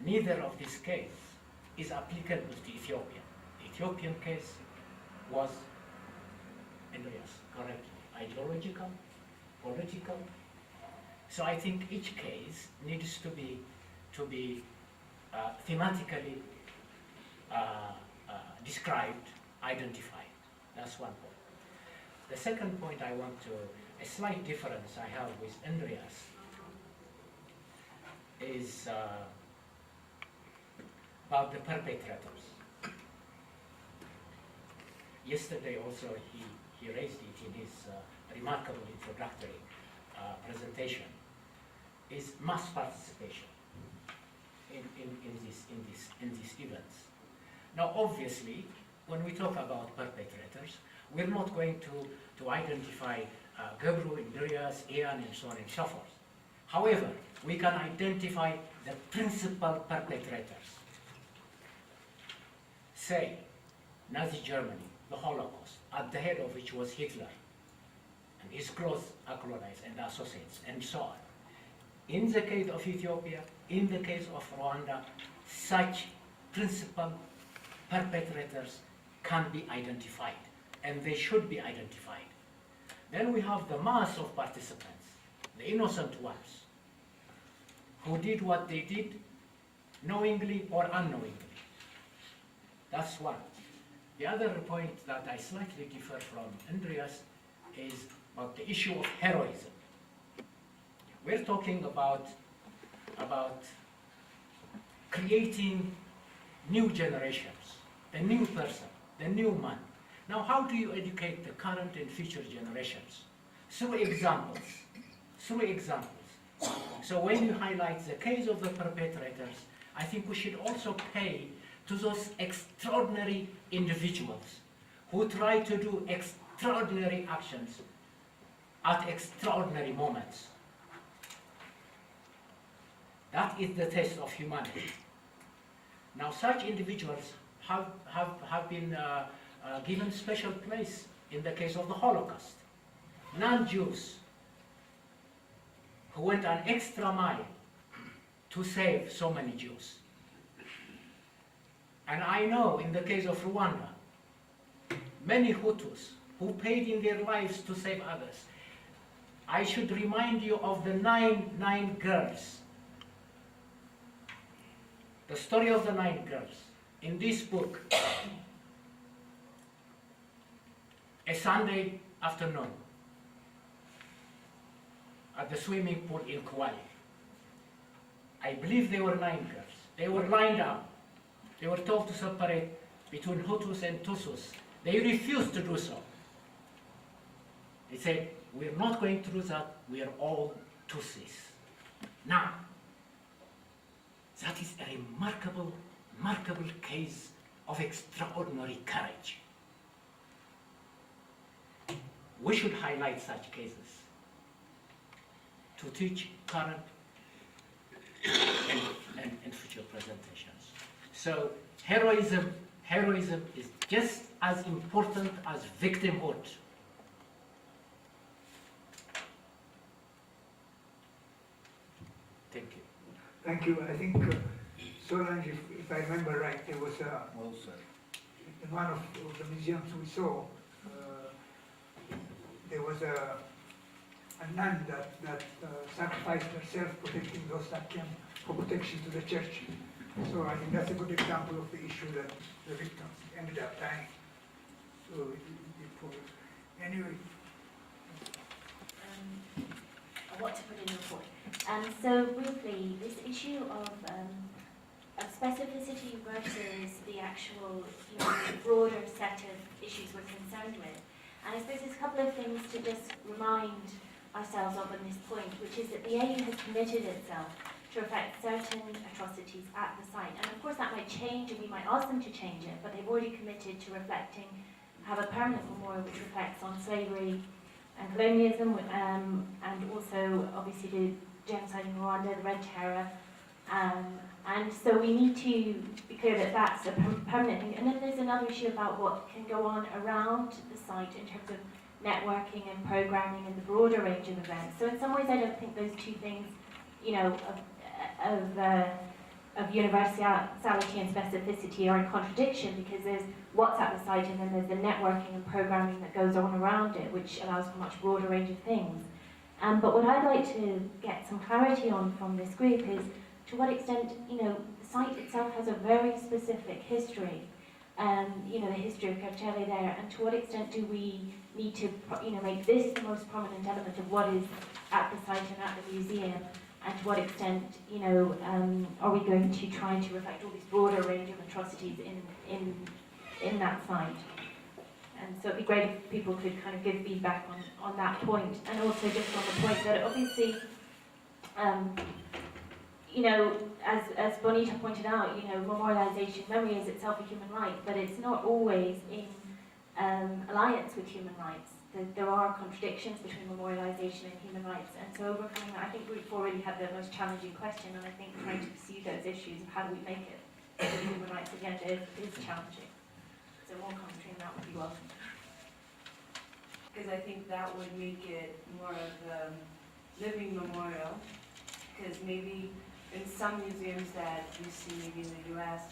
Neither of these cases is applicable to Ethiopia. The Ethiopian case was, Andreas, correct, ideological, political. So I think each case needs to be thematically described, identified. That's one point. The second point I want to, a slight difference I have with Andreas is about the perpetrators. Yesterday also he raised it in his remarkable introductory presentation, is mass participation in these events. Now obviously, when we talk about perpetrators, we're not going to identify Gebru, Andreas, Ian, and so on and so forth. However, we can identify the principal perpetrators. say, Nazi Germany, the Holocaust, at the head of which was Hitler, and his close acolytes and associates, and so on. In the case of Ethiopia, in the case of Rwanda, such principal perpetrators can be identified, and they should be identified. Then we have the mass of participants, the innocent ones, who did what they did, knowingly or unknowingly. That's one. The other point that I slightly differ from Andreas is about the issue of heroism. We're talking about creating new generations, the new person, the new man. Now, how do you educate the current and future generations? Through examples, through examples. So when you highlight the case of the perpetrators, I think we should also pay to those extraordinary individuals who try to do extraordinary actions at extraordinary moments. That is the test of humanity. Now, such individuals have been given special place in the case of the Holocaust. Non-Jews who went an extra mile to save so many Jews. And I know in the case of Rwanda, many Hutus who paid in their lives to save others. I should remind you of the nine girls. The story of the 9 girls. In this book, a Sunday afternoon, at the swimming pool in Kauai. I believe there were 9 girls. They were lined up. They were told to separate between Hutus and Tutsis. They refused to do so. They said, we're not going to do that, we are all Tutsis. Now, that is a remarkable, remarkable case of extraordinary courage. We should highlight such cases to teach current and future presentations. So heroism is just as important as victimhood. Thank you. Thank you. I think, Solange, if I remember right, there was Well said. in one of the museums we saw, there was a nun that sacrificed herself protecting those that came for protection to the church. So I think that's a good example of the issue that the victims ended up dying. So anyway. What to put in the report. So briefly, this issue of specificity versus the actual broader set of issues we're concerned with. And I suppose there's a couple of things to just remind ourselves of on this point, which is that the AU has committed itself to reflect certain atrocities at the site. And of course that might change and we might ask them to change it, but they've already committed to have a permanent memorial which reflects on slavery and colonialism, and also obviously the genocide in Rwanda, the Red Terror. And so we need to be clear that that's a permanent thing. And then there's another issue about what can go on around the site in terms of networking and programming and the broader range of events. So in some ways I don't think those two things, of universality and specificity are in contradiction, because there's what's at the site and then there's the networking and programming that goes on around it, which allows for a much broader range of things. But what I'd like to get some clarity on from this group is to what extent, the site itself has a very specific history, the history of Kertele there, and to what extent do we need to, make this the most prominent element of what is at the site and at the museum, and to what extent, are we going to try to reflect all this broader range of atrocities in that site? And so it'd be great if people could kind of give feedback on that point, and also just on the point that obviously, as Bonita pointed out, memorialisation, memory is itself a human right, but it's not always in alliance with human rights. There are contradictions between memorialisation and human rights, and so overcoming that, I think Group 4 really had the most challenging question, and I think trying to pursue those issues of how do we make it the human rights agenda is challenging. the more commentary on that would be welcome. Because I think that would make it more of a living memorial. Because maybe in some museums that you see maybe in the US,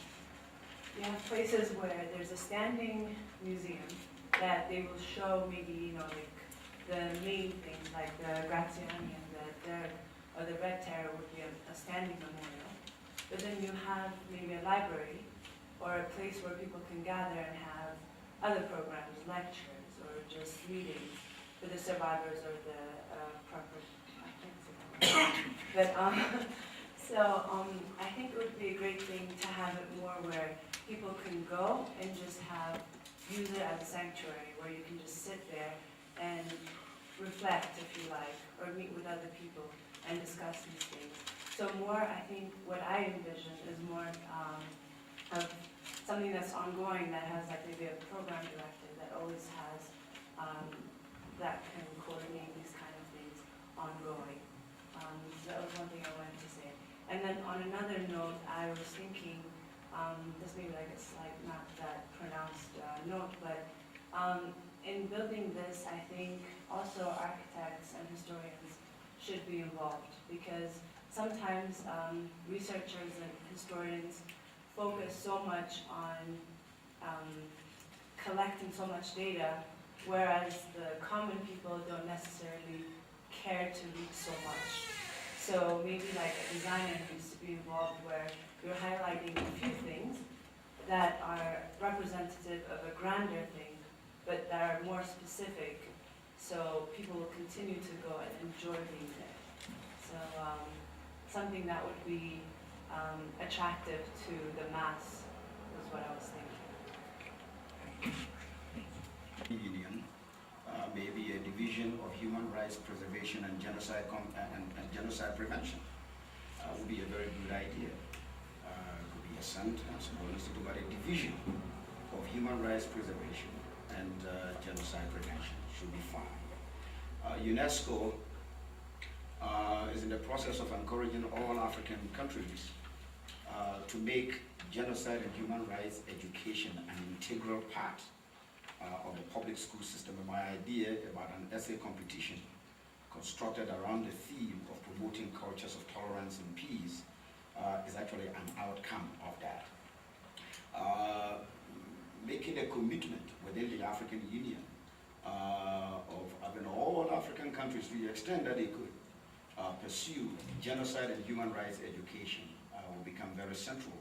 you have places where there's a standing museum that they will show maybe, like the main things like the Graziani and the Red Terror would be a standing memorial. But then you have maybe a library or a place where people can gather and have other programs, lectures, or just meetings for the survivors or the proper, I can't say that. But I think it would be a great thing to have it more where people can go and just use it as a sanctuary where you can just sit there and reflect if you like, or meet with other people and discuss these things. So more, I think what I envision is more of something that's ongoing that has like maybe a program director that always has, that can coordinate these kind of things ongoing. So that was one thing I wanted to say. And then on another note, I was thinking, this may be like a slight, not that pronounced note, but in building this, I think also architects and historians should be involved, because sometimes researchers and historians focus so much on collecting so much data, whereas the common people don't necessarily care to read so much. So maybe like a designer needs to be involved where you're highlighting a few things that are representative of a grander thing, but that are more specific, so people will continue to go and enjoy being there. So something that would be attractive to the mass was what I was thinking. Union, maybe a division of human rights preservation and genocide and genocide prevention would be a very good idea. Could be a sentence or institute, but a division of human rights preservation and genocide prevention should be fine. UNESCO is in the process of encouraging all African countries to make genocide and human rights education an integral part of the public school system. And my idea about an essay competition constructed around the theme of promoting cultures of tolerance and peace is actually an outcome of that. Making a commitment within the African Union of having all African countries, to the extent that they could, pursue genocide and human rights education will become very central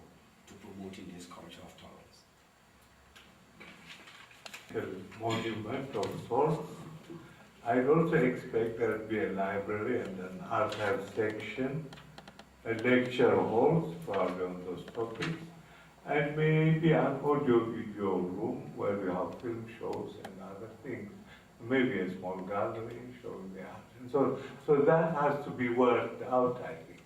to promoting this culture of tolerance. A monument of sorts. I'd also expect there to be a library and an archive section, a lecture halls probably on those topics, and maybe an audio-video room where we have film shows and other things. Maybe a small gallery showing the art. And so that has to be worked out, I think,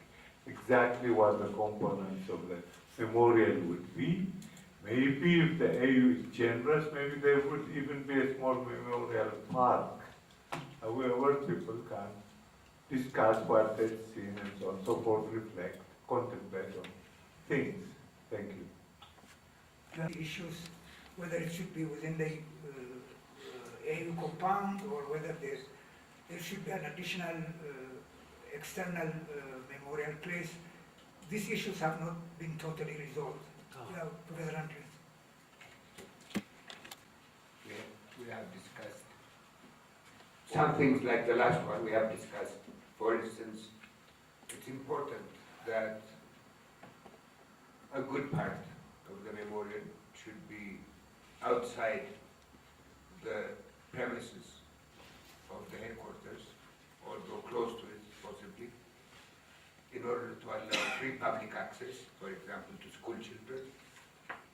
exactly what the components of the memorial would be. Maybe if the AU is generous, maybe there would even be a small memorial park where people can discuss what they've seen and so on, so forth, reflect, contemplate on things. Thank you. The issues, whether it should be within the AU compound or whether there should be an additional external memorial place, these issues have not been totally resolved. Yeah, Professor Andrews. We have discussed some things like the last one we have discussed. For instance, it's important that a good part of the memorial should be outside the premises of the headquarters, although close to it possibly, in order to allow free public access, for example, to school children,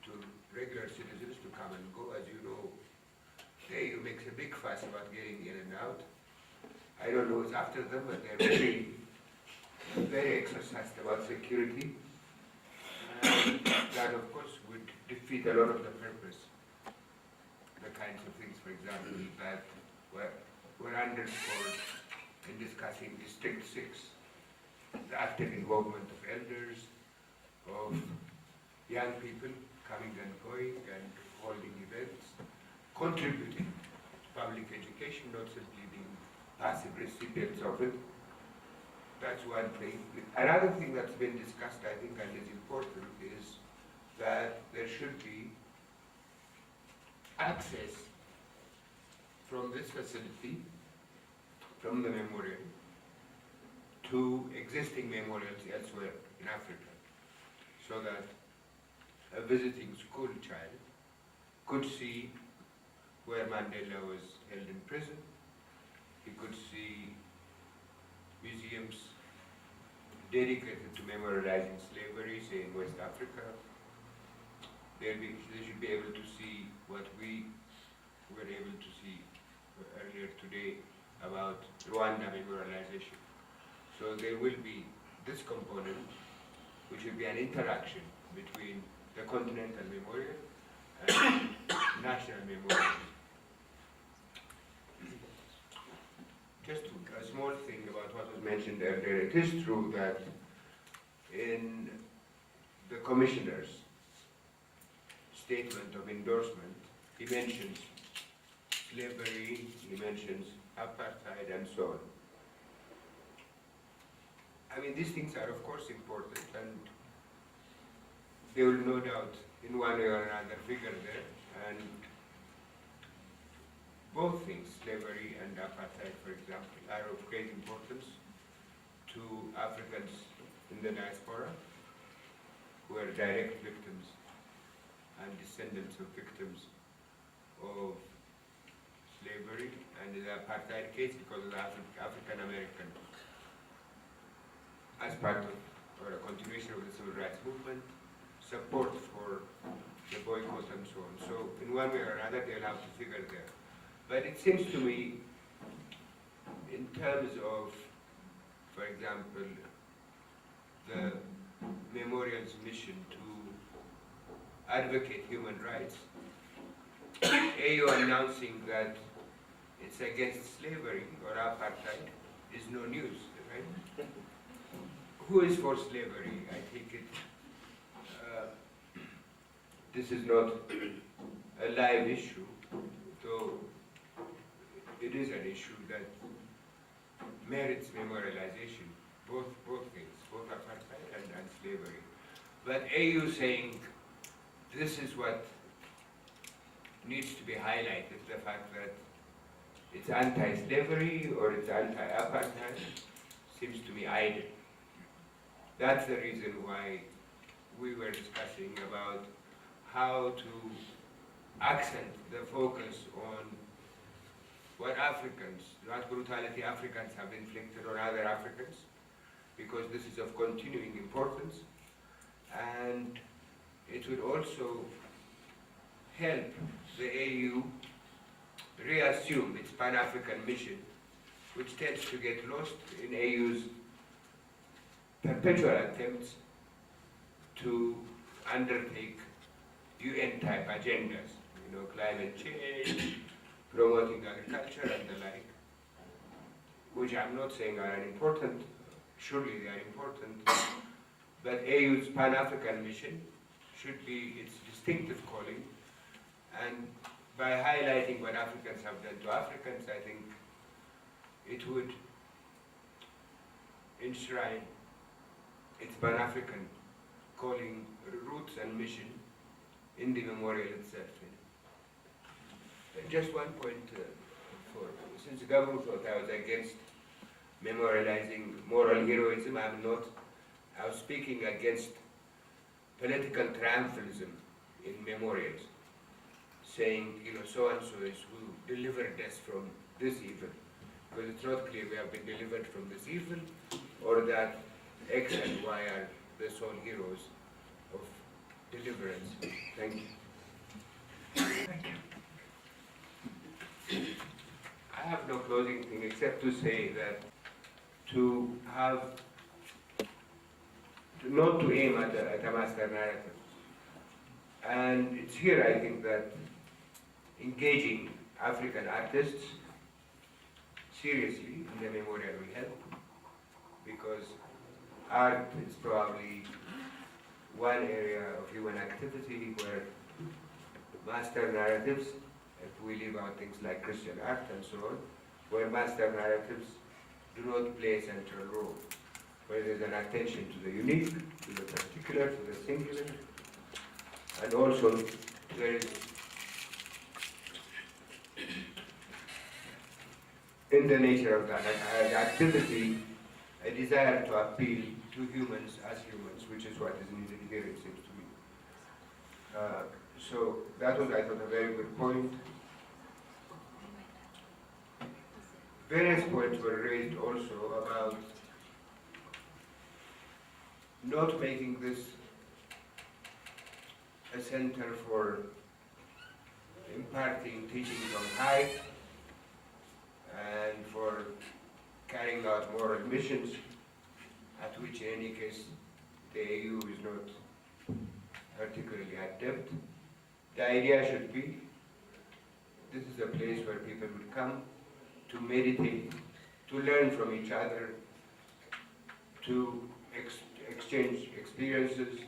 to regular citizens to come and go. As you know, the AU makes a big fuss about getting in and out. I don't know what's after them, but they're very exercised about security. And that, of course, would defeat a lot of the purpose. The kinds of things, for example, that were underscored in discussing District 6, the active involvement of elders, of young people coming and going, and holding events, contributing to public education, not simply being passive recipients of it. That's one thing. Another thing that's been discussed, I think, and is important, is that there should be access from this facility, from the memorial, to existing memorials elsewhere in Africa, so that a visiting school child could see where Mandela was held in prison. He could see museums dedicated to memorializing slavery, say in West Africa. They should be able to see what we were able to see earlier today about Rwanda memorialization. So there will be this component, which will be an interaction between the continental memorial and national memorial. Just a small thing about what was mentioned earlier. It is true that in the commissioner's statement of endorsement, he mentions slavery, he mentions apartheid, and so on. I mean, these things are of course important, and they will no doubt in one way or another figure there, and both things, slavery and apartheid, for example, are of great importance to Africans in the diaspora, who are direct victims and descendants of victims of slavery, and in the apartheid case because of the African American, as part of or a continuation of the civil rights movement, support for the boycott and so on. So in one way or another they'll have to figure there. But it seems to me, in terms of, for example, the memorial's mission to advocate human rights, AU announcing that it's against slavery or apartheid is no news, right? Who is for slavery? I take it this is not a live issue, though it is an issue that merits memorialization, both things, both apartheid and slavery. But AU saying this is what needs to be highlighted, the fact that it's anti-slavery or it's anti-apartheid, seems to me idle. That's the reason why we were discussing about how to accent the focus on what Africans, what brutality Africans have inflicted on other Africans, because this is of continuing importance, and it would also help the AU reassume its Pan-African mission, which tends to get lost in AU's perpetual attempts to undertake UN-type agendas, climate change, promoting agriculture and the like, which I'm not saying are unimportant, surely they are important, but AU's Pan-African mission should be its distinctive calling, and by highlighting what Africans have done to Africans, I think it would enshrine its Pan-African calling, roots and mission in the memorial itself. Just one point, since the government thought I was against memorializing moral heroism, I'm not. I was speaking against political triumphalism in memorials, saying, so-and-so is who delivered us from this evil, because it's not clear we have been delivered from this evil, or that X and Y are the sole heroes of deliverance. Thank you. Thank you. I have no closing thing except to say that not to aim at a master narrative. And it's here I think that engaging African artists seriously in the memorial will help, because art is probably one area of human activity where master narratives, if we leave out things like Christian art and so on, where master narratives do not play a central role, where there's an attention to the unique, to the particular, to the singular, and also there is, in the nature of that activity, a desire to appeal to humans as humans, which is what is needed here, it seems to me. So that was, I thought, a very good point. Various points were raised also about not making this a center for imparting teachings on high and for carrying out moral missions, at which in any case the AU is not particularly adept. The idea should be, this is a place where people would come to meditate, to learn from each other, to exchange experiences,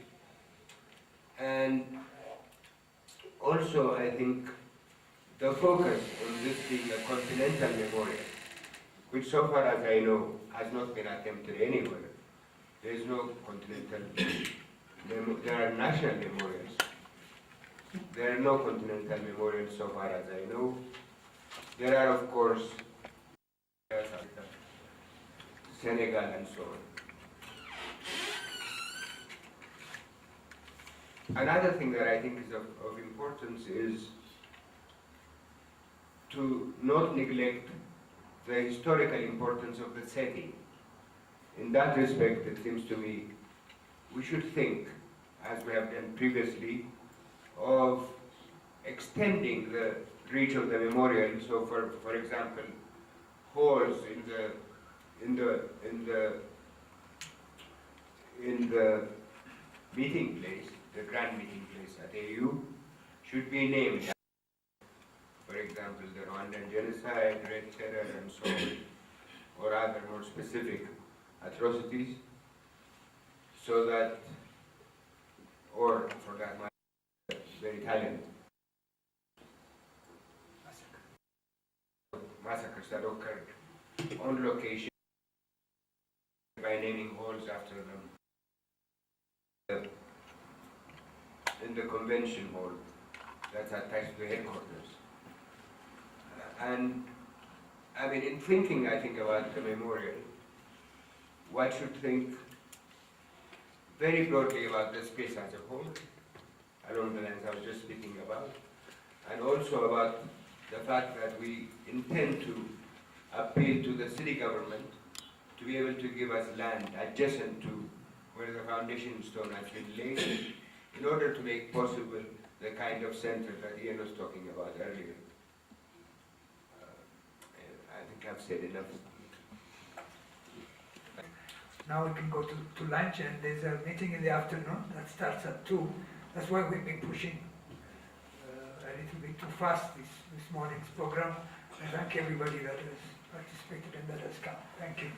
and also I think the focus on this being a continental memorial, which so far as I know has not been attempted anywhere. There is no continental, there are national memorials. There are no continental memorials so far as I know. There are, of course, Senegal and so on. Another thing that I think is of importance is to not neglect the historical importance of the setting. In that respect, it seems to me, we should think, as we have done previously, of extending the reach of the memorial. So, for example, halls in the meeting place, the grand meeting place at AU, should be named. For example, the Rwandan genocide, Red Terror, and so on, or other more specific atrocities, so that, or for that matter, the Italian massacres that occurred on location by naming halls after them. In the convention hall that's attached to the headquarters. And I mean, in thinking, I think, about the memorial, one should think very broadly about the space as a whole, along the lines I was just speaking about, and also about the fact that we intend to appeal to the city government to be able to give us land adjacent to where the foundation stone has been laid, in order to make possible the kind of center that Ian was talking about earlier. I think I've said enough. Now we can go to lunch, and there's a meeting in the afternoon that starts at 2. That's why we've been pushing a little bit too fast this morning's program. I thank everybody that has participated and that has come. Thank you.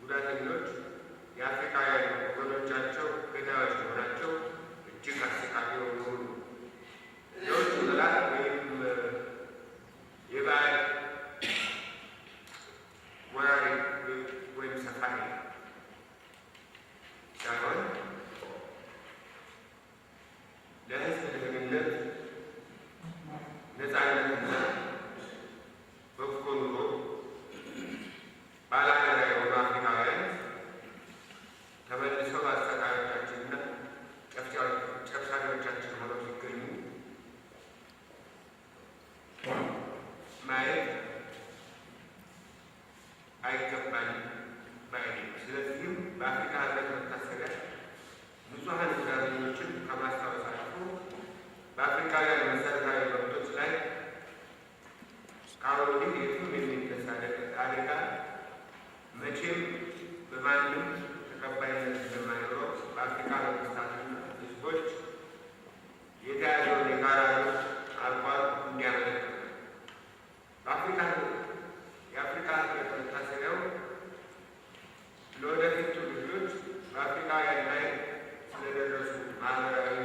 ጉዳተኞች የአፍሪካውያን ወገኖቻቸው ገዳዮች መሆናቸው እጅግ መቼም በማንም ተቀባይነት እንደማይኖረው በአፍሪካ መንግስታትና ህዝቦች የተያዘውን የጋራ አቋም እንዲያመለክት የአፍሪካ ህብረት መታሰቢያው ለወደፊት ትውልዶች በአፍሪካውያን ላይ ስለደረሱ ማህበራዊ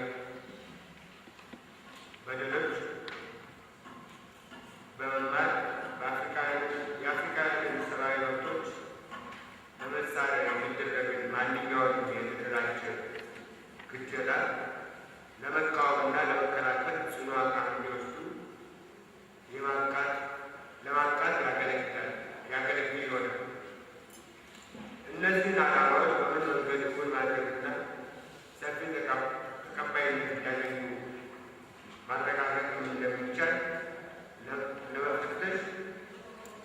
በደሎች በመማር የአፍሪካውያን ሰብአዊ መብቶች ለመሳሪያ የሚደረግን ማንኛውንም የተደራጀ ግጀላ ለመቃወምና ለመከላከል ጽኑ አቋም እንዲወስዱ ለማብቃት ያገለግል ይሆናል። እነዚህን ዓላማዎች በምን መንገድ እውን ማድረግና ሰፊ ተቀባይነት እንዲያገኙ ማረጋገጥ እንደሚቻል ለመፈተሽ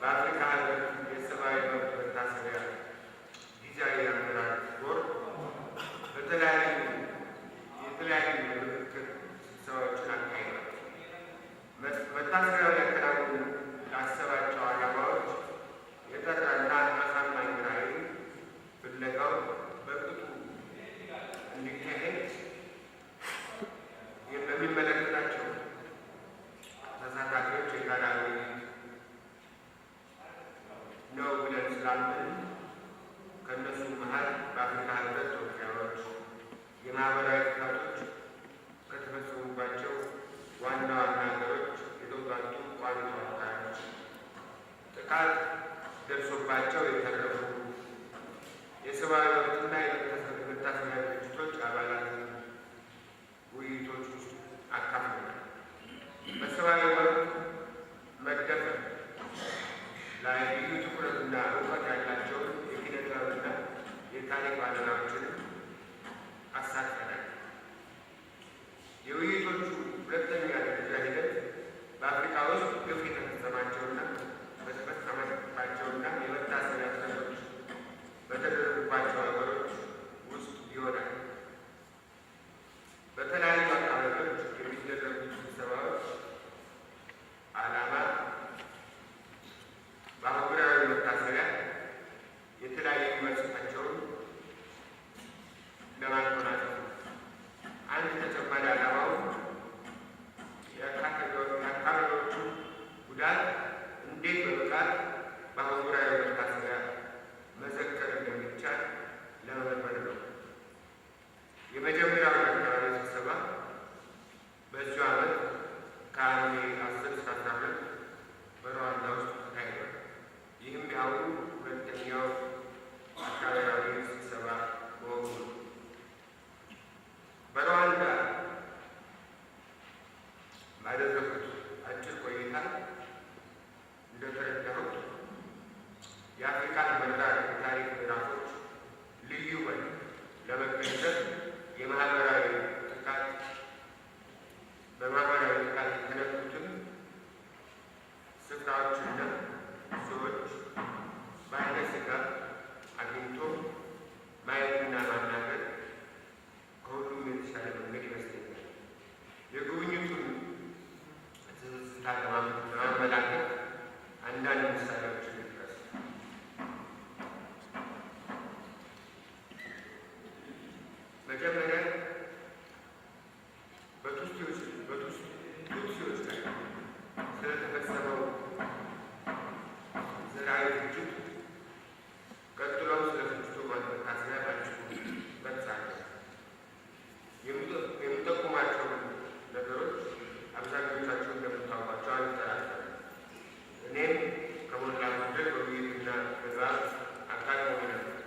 በአፍሪካ ህብረት የሰብአዊ መብት መታሰቢያ ጊዜያዊ አመራር ቦርድ የተለያዩ የምክክር ስብሰባዎችን አካሂዷል። መታሰቢያው ሊያከናውኑ ላሰባቸው ዓላማዎች የጠራና አሳማኝ ራዕይ ፍለጋው በቅጡ እንዲካሄድ በሚመለከታቸው ተሳታፊዎች የጋራ ውይይት ነው ብለን ስላምን ከእነሱ መሀል በአፍሪካ ህብረት ተወካዮች፣ የማህበራዊ ጥቃቶች ከተፈጸሙባቸው ዋና ዋና ሀገሮች የተውጣጡ ቋሚ ተወካዮች፣ ጥቃት ደርሶባቸው የተረፉ የሰብአዊ መብትና የመታሰቢያ ድርጅቶች አባላት ውይይቶች ውስጥ አካፍለናል። በሰብአዊ መብት መደፈር ላይ ልዩ ትኩረትና እውቀት ያላቸውን የኪነ ጥበብና የታሪክ ባለሙያዎችን አሳትፈናል። የውይይቶቹ ሁለተኛ ደረጃ ሂደት በአፍሪካ ውስጥ ግፍ የተፈጸማቸውና የመታሰቢያ ሰነዶች በተደረጉባቸው ሀገሮች ውስጥ ይሆናል። በተለያዩ አካባቢዎች የሚደረጉት ስብሰባዎች ዓላማ በአህጉራዊ መታሰቢያ የተለያዩ ገጽታቸውን ለማጎናጸፍ ነው። አንድ ተጨማሪ ዓላማው የአካባቢዎቹ ጉዳት እንዴት በብቃት በአህጉራዊ መታሰቢያ መዘከር እንደሚቻል ለመመርመር ነው። የመጀመሪያው አካባቢ ስብሰባ በዚሁ ዓመት ከሐምሌ 10 እስከ 12 በሩዋንዳ ውስጥ ተካሂዷል። ይህም የአሁኑ ሁለተኛው አካባቢ ስብሰባ መሆኑ ነው። በሩዋንዳ ባደረጉት አጭር ቆይታ እንደተረዳሁት የአፍሪካን መራር ታሪክ ምዕራፎች ልዩ መልክ ለመገንዘብ በማህበራዊ ጥቃት የተነኩትን ስፍራዎችና ሰዎች በዓይነ ሥጋ አግኝቶ ማየትና ማናገር ከሁሉም የተሻለ መንገድ ይመስለኛል። የጉብኝቱን ትዝታ ለማመላከት አንዳንድ ምሳሌዎችን ልጥቀስ። መጀመሪያ በቱትሲዎች ላይ ስለተፈጸመው ዘራዊ ፍጅት፣ ቀጥሎም ስለ ፍጅቱ መታሰቢያ ባጭሩ ጠቅሳለሁ። የሚጠቁማቸው ነገሮች አብዛኞቻቸው እንደምታውቋቸው አንጠራጠርም። እኔም ከሞላ ጎደል በውይይትና ንባብ አጋጥሞኝ ነበር።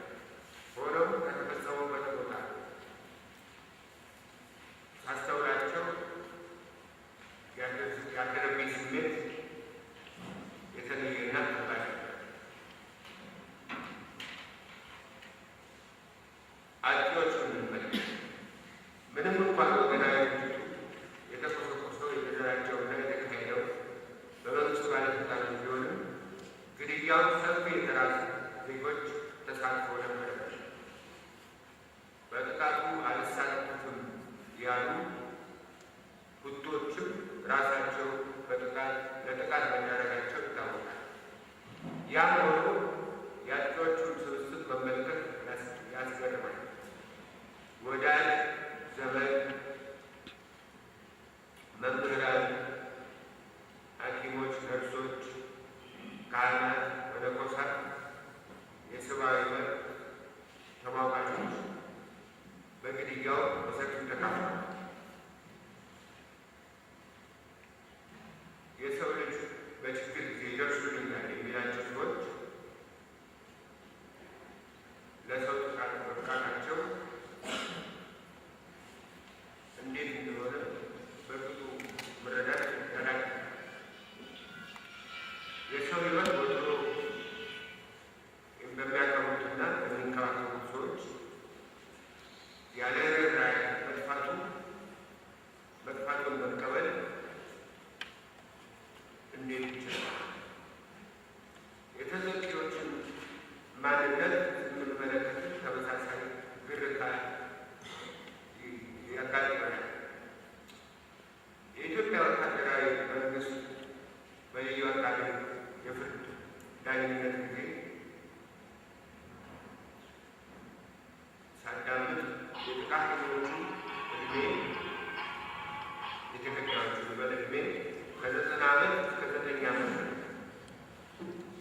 ሆኖም ከተፈጸሙበት ቦታ ለሰው ጥቃት መብቃታቸው እንዴት እንደሆነ በቅጡ መረዳት ይቻላል። የሰው ሕይወት ወትሮ በሚያከብሩትና በሚንከባከቡት ሰዎች ያለ ርኅራኄ መጥፋቱን መቀበል እንዴት ይችላል? የተጠቂዎችን ማንነት ስንመለከት ተመሳሳይ ግርታ ያጋጥመናል። የኢትዮጵያ ወታደራዊ መንግስት በልዩ አቃቤ የፍርድ ዳኝነት ጊዜ ሳዳምጥ የጥቃተኞቹ ዕድሜ የተገዳዮቹ በዕድሜ ከ90 ዓመት እስከ 9 ዓመት ነው።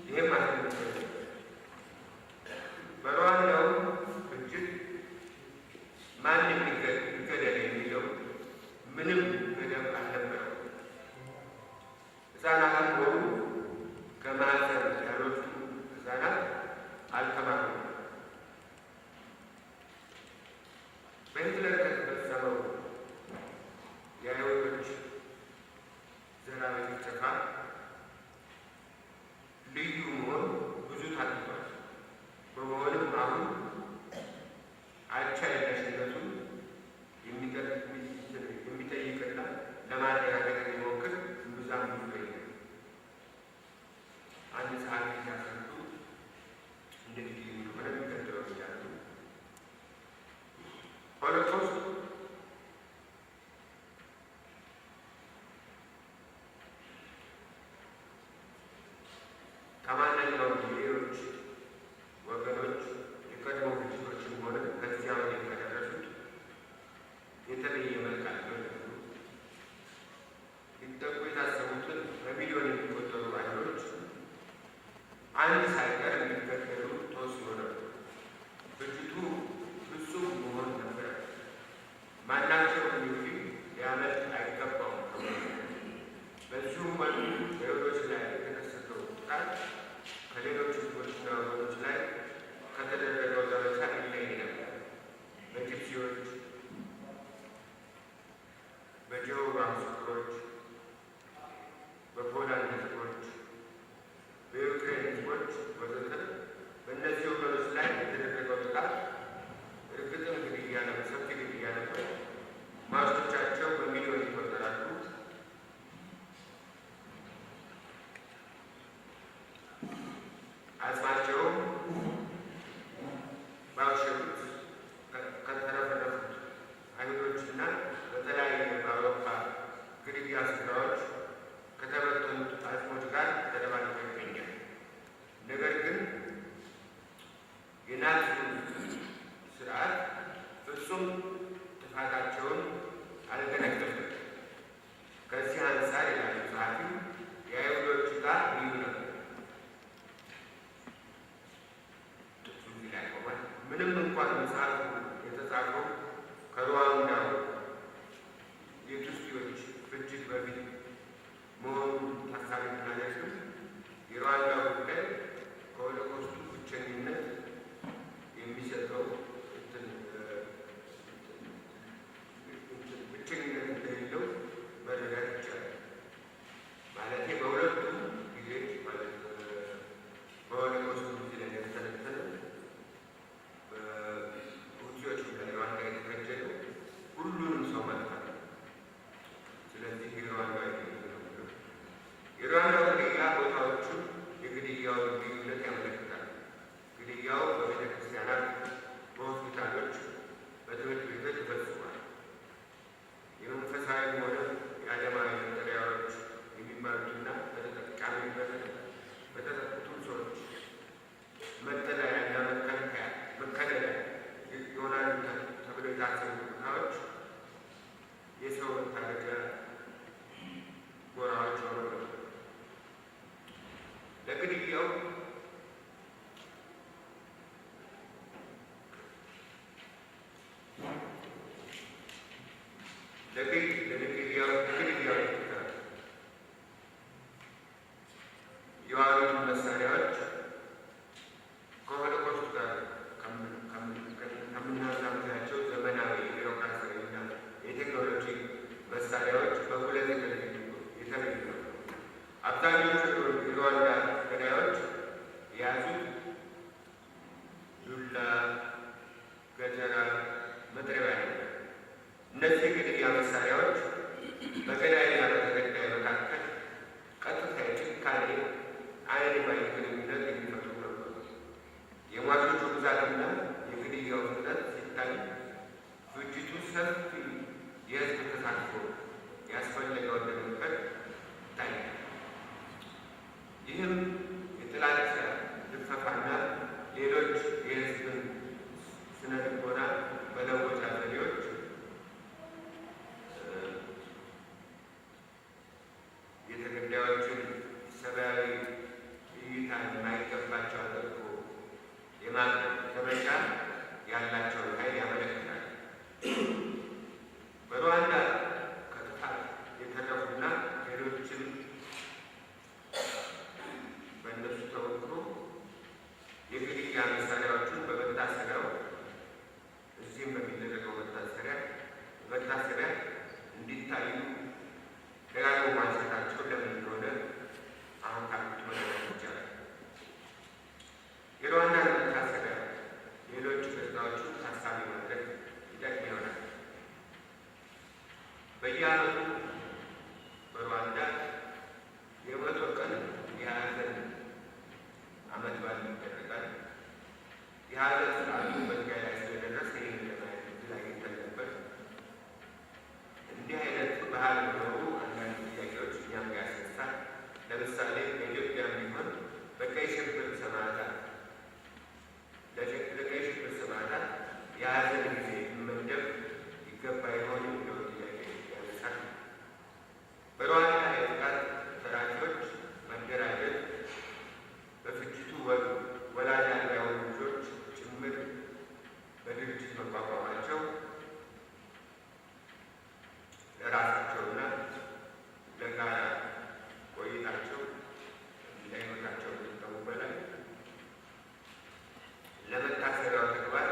ይህም አስደንቆኝ በሩዋንዳው ፍጅት ማን ይገደል የሚለው ምንም ገደብ አልነበረው። ሕፃናትም ሆኑ ከማህፀን ያልወጡ ሕፃናት አልተማሩም። በሂትለር ከተፈጸመው የአይሁዶች ዘራዊ ጭፍጨፋ ልዩ መሆን ብዙ ታግቷል። በመሆንም አሁን አቻ የለሽነቱን የሚጠይቅና ለማረጋገጥ የሚሞክር ብዛም ብዙ የለም። አንድ ጸሐፊ ሲያስረዱ እንደዚህ እንደሆነ የሚቀጥለው ይላሉ። ሆሎኮስት ከማንኛውም ሌሎች ወገኖች የቀድሞ ግጭቶችም ሆነ ከዚያ ወዲህ ከደረሱት የተለየ መልክ አለው። ሊጠቁ የታሰቡትን በሚሊዮን የሚቆጠሩ አይሁዶች አንድ ሳይቀር እንዲገደሉ ተወስኖ ነበር። ፍጅቱ ፍጹም መሆን ነበር። ማናቸውም ይሁዲ ሊያመልጥ አይገባውም። በዚሁም መልኩ በይሁዶች ላይ የተከሰተው ጥቃት ከሌሎች ሕዝቦችና ወገኖች ላይ ከተደረገው ዘመቻ ይለይ ነበር። በጂፕሲዎች፣ በጀሆቫ ምስክሮች፣ በፖላንድ ሕዝቦች፣ በዩክሬን ሕዝቦች ወዘተ በእነዚህ ወገኖች ላይ የተደረገው ጥቃት እርግጥም ግድያ ነበር፣ ሰፊ ግድያ ነበር። ሟቾቻቸው በሚሊዮን ይቆጠራሉ። አጽማቸውም ባሸጉት ከተረፈረፉት አይሁዶችና በተለያየ በአውሮፓ ግድያ ስፍራዎች ከተበተኑት አጽሞች ጋር ተደባልቆ ይገኛል። ነገር ግን የናዚ ስርዓት ፍጹም ጥፋታቸውን አልተነገርም። ከዚህ አንጻር ይላሉ ጸሐፊው የአይሁዶች ጋር ልዩ ነበር። ምንም እንኳን መጽሐፉ የተጻፈው ከሩዋንዳው የቱትሲዎች ፍጅት በፊት መሆኑን ታሳቢ ብናደርግም የሩዋንዳው ጉዳይ ከሆሎኮስቱ ብቸኝነት የሚሰጠው ብቸኝነት እንደሌለው መረዳት ይቻላል። ማለቴ በሁለቱም ጊዜ ማለት በሆሎኮስቱ ጊዜ ላይ የተተነተነ በቱትሲዎች ሩዋንዳ የተፈጀው ሁሉንም ሰው ማጥፋት ነው። ስለዚህ የሩዋንዳ ግድያ ቦታዎቹን የግድያውን ልዩነት ያመለክታል። ግድያው በቤተ ክርስቲያናት፣ በሆስፒታሎች፣ በትምህርት ቤቶች ተፈጽሟል። የመንፈሳዊ ሆነ የዓለማዊ መጠሪያዎች የሚባሉትና በተጠቃሚነት በተጠቁትም ሰዎች መጠለያና መከለያ ይሆናሉ ተብለው የታሰቡ ቦታዎች የሰው መታገጃ ጎራዎች ሆነው ነበር። ለግድያው የዋሉትን መሳሪያዎች ከሆሎኮስቱ ጋር እነዚህ የግድያ መሳሪያዎች በገዳይና በተገዳይ መካከል ቀጥታ የጭካኔ ዓይን የማየት ግንኙነት የሚፈጥሩ ነበሩ። የሟቾቹ ብዛትና የግድያው ፍጥነት ሲታይ ፍጅቱ ሰፊ የሕዝብ ተሳትፎ ያስፈለገው እንደነበር ይታያል። ይህም የጥላቻ ልፈፋና ሌሎች የሕዝብን ስነ ልቦና መለወጫ ዘዴዎች የተገዳዮችን ሰብአዊ እይታ የማይገባቸው አድርጎ የማቅረብ ዘመቻ ያላቸውን ኃይል ያመለክታል። በሩዋንዳ ከጥፋት የተረፉና ሌሎችም በእነሱ ተወክሮ የግድያ መሳሪያዎቹን በመታሰቢያው እዚህም በሚደረገው መታሰቢያ እንዲታዩ ደጋግሞ ማንሳታቸው ለምን እንደሆነ አሁን ካሉት መረዳት ይቻላል። የሩዋንዳ መታሰቢያ ሌሎች ገጽታዎቹን ታሳቢ ማድረግ ይጠቅም ይሆናል። በየዓመቱ በሩዋንዳ የመቶ ቀን የሀዘን ዓመት በዓል ይደረጋል። የሀዘን ስርዓቱ በድንጋይ ላይ ስለደረሰ ይህን ለማየት እድል አግኝተን ነበር። እንዲህ አይነት ባህል መኖሩ አንዳንድ ጥያቄዎች እኛም ያስነሳል። ለምሳሌ በኢትዮጵያ ቢሆን በቀይ ሽብር ሰማዕታት ለቀይ ሽብር ሰማዕታት የሀዘን ጊዜ መመደብ ይገባ ይሆን የሚለው ጥያቄ ያነሳል። በሩዋንዳ የጥቃት ተራኪዎች መደራጀት በፍጅቱ ወላጅ አልባ የሆኑ ልጆች ጭምር በድርጅት መቋቋማቸው ለራሳቸውና ለጋራ ቆይታቸው ለሕይወታቸው ከሚጠሙ በላይ ለመታሰቢያው ተግባር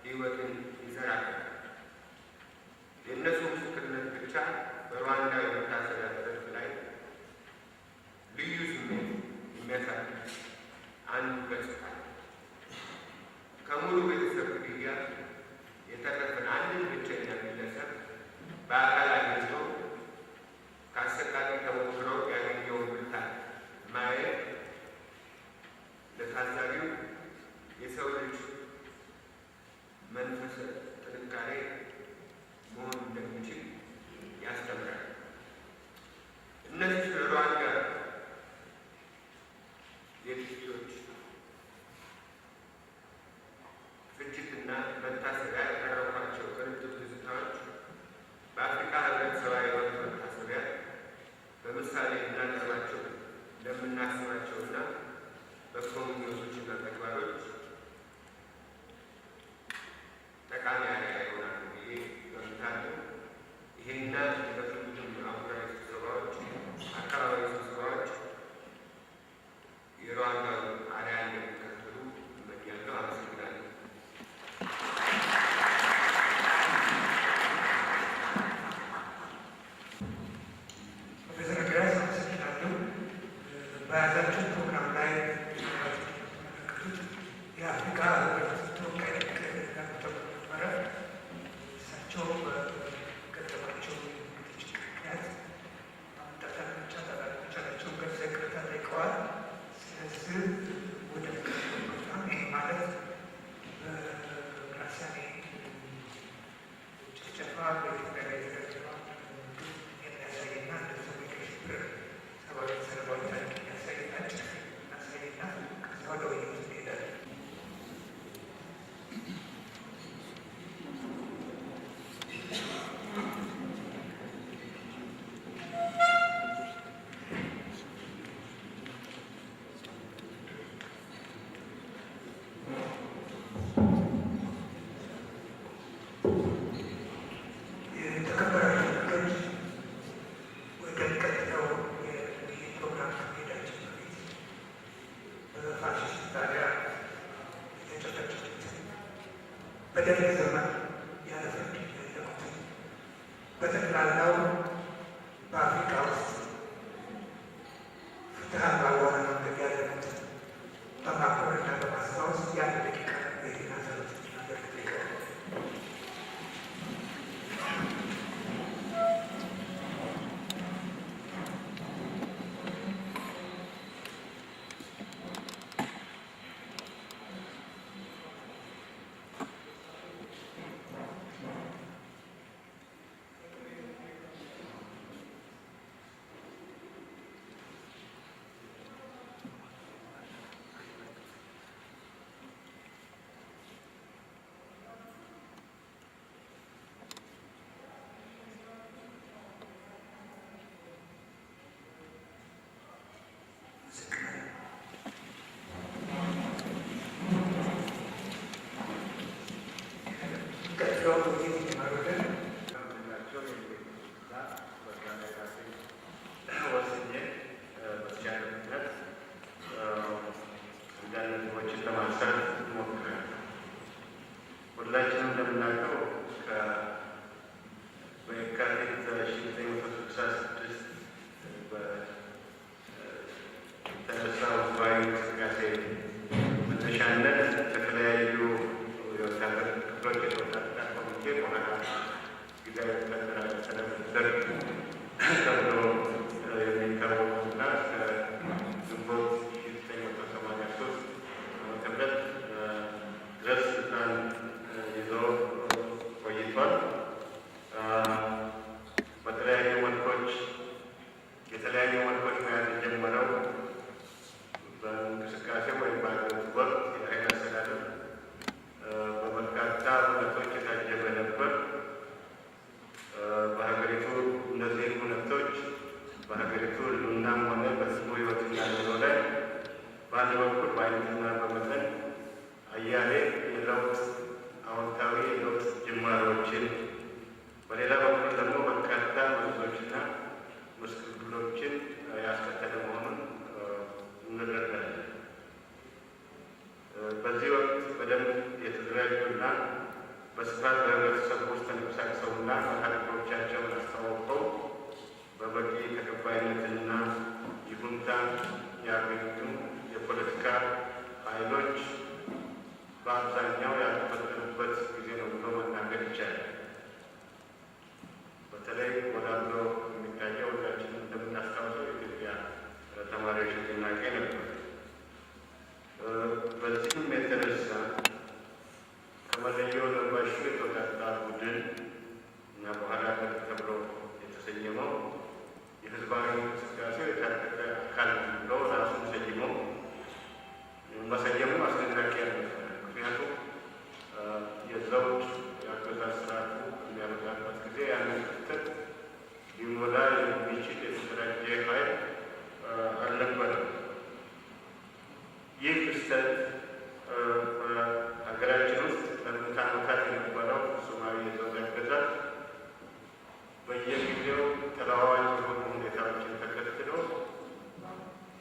ሕይወትን ይዘራል። የእነሱ ምስክርነት ብቻ በሩዋንዳ የመታሰቢያ ሰልፍ ላይ ልዩ ስሜት የሚያሳድር አንዱ ገጽታ ከሙሉ ቤተሰብ ግድያ የተረፈን አንድን ብቸኛ ግለሰብ በአካል አግኝቶ ከአሰቃቂ ተሞክሮ ያገኘውን ብርታት ማየት ለታዛቢው የሰው ልጅ መንፈስ ጥንካሬ መሆን እንደሚችል ያስተምራል። እነዚህ ሩዋንዳ የጥቂቶች ፍጅትና መታሰቢያ ያቀረቧቸው ቅንጥብ ትዝታዎች በአፍሪካ ሕብረት ሰብአዊ መብት መታሰቢያ በምሳሌ እናቀርባቸው ለምናስባቸውና በኮሚኒቲዎችና ተግባሮች ጠቃሚ አርአያ ይሆናሉ ብዬ ገምታለሁ። ይሄና በፍቱም አህጉራዊ ስብሰባዎች፣ አካባቢ ስብሰባዎች የሩዋንዳን አርአያ እንደሚከተሉ እመኛለሁ። አመሰግናለሁ። ፕሮፌሰር ግራስ አመሰግናለሁ። በያዛችን ፕሮግራም ላይ የአፍሪካ ሕብረት ተወካይ ነበረ። እሳቸው በገጠማቸው ግጭት ምክንያት ማምጣት አለመቻላቸውን ገልጸው ይቅርታ ጠይቀዋል። ስለዚህ ወደ ፕሮግራም ይሄ ማለት በግራዚያኒ ጭፍጨፋ በኢትዮጵያ ላይ የተደረገው የሚያሳይና እንደዚሁ የቀይ ሽብር ሰለባዊ ታሪክ የሚያሳይና ጭፍጨፋ የሚያሳይና ከዚያ ወደ ውይይት እንሄዳለን። የተከበራችሁ እንግዶች፣ ወደሚቀጥለው የውይይት ፕሮግራም ከመሄዳችን በፊት በፋሽስት ኢጣሊያ የተጨፈጨፉትን በደርግ ዘመን ያለ ፍርድ የተለቀቁትን በጠቅላላው በአፍሪካ ውስጥ ፍትህ አልባ በሆነ መንገድ ያለፉትን በማክበርና በማስታወስ የአንድ ደቂቃ የዜና ጸሎት እናደርግ ጠይቀዋል። ለውጥ ውጤት የሚመሩትን ወስኜ በተቻለ ምክንያት አንዳንድ ነጥቦችን ለማንሳት እሞክራለሁ። ሁላችንም እንደምናውቀው በየካቲት 1966 በተነሳው ህዝባዊ እንቅስቃሴ መነሻነት ከተለያዩ የወታደር ክፍሎች የተወጣጣ ኮሚቴ በኋላ ጊዜያዊ ወታደራዊ አስተዳደር ተብሎ የሚታወቁና ከግንቦት 1983 ዓ.ም ድረስ ስልጣን ይዞ ቆይቷል። በተለያዩ መልኮች የተለያዩ መልኮች መያዝ የጀመረው በእንቅስቃሴ ወይም በአገሪቱ ወቅት የኃይል አስተዳደር በበርካታ እውነቶች የታጀበ ነበር። በሀገሪቱ እነዚህ እውነቶች በሀገሪቱ ህልውናም ሆነ በህዝቡ ህይወትና ኑሮ ላይ በአንድ በኩል በአይነትና በመጠን አያሌ የለውጥ አዎንታዊ የለውጥ ጅማሮችን፣ በሌላ በኩል ደግሞ በርካታ መዘዞችና ምስቅልቅሎችን ያስከተለ መሆኑን እንረዳለን። በዚህ ወቅት በደንብ የተደራጁና በስፋት በህብረተሰቡ ውስጥ ተንቀሳቅሰውና ታሪኮቻቸውን አስተዋውቀው በበቂ ተቀባይነትና ይሁንታ ያገኙ የፖለቲካ ኃይሎች በአብዛኛው ያልተፈጠሩበት ጊዜ ነው ብሎ መናገር ይቻላል። በተለይ ወደ አብሮ የሚታየው ሁላችንም እንደምናስታውሰው የኢትዮጵያ ተማሪዎች ንቅናቄ ነበር። በዚህም የተነሳ ከመለየው ለባሹ የተወጣጣ ቡድን እና በኋላ ተብሎ የተሰየመው የህዝባዊ እንቅስቃሴው የታጠቀ አካል ብሎ ራሱን ሰይሞ መሰየሙ አስደናቂ ያልነበረ። ምክንያቱም የዘውድ የአገዛዝ ስርዓቱ በሚያበቃበት ጊዜ ያንን ክፍተት ሊሞላ የሚችል የተደራጀ ኃይል አልነበረም። ይህ ክስተት በሀገራችን ውስጥ ለምዕተ ዓመታት የነበረው ፍጹማዊ የዘውድ አገዛዝ በየጊዜው ተለዋዋጭ የሆኑ ሁኔታዎችን ተከትሎ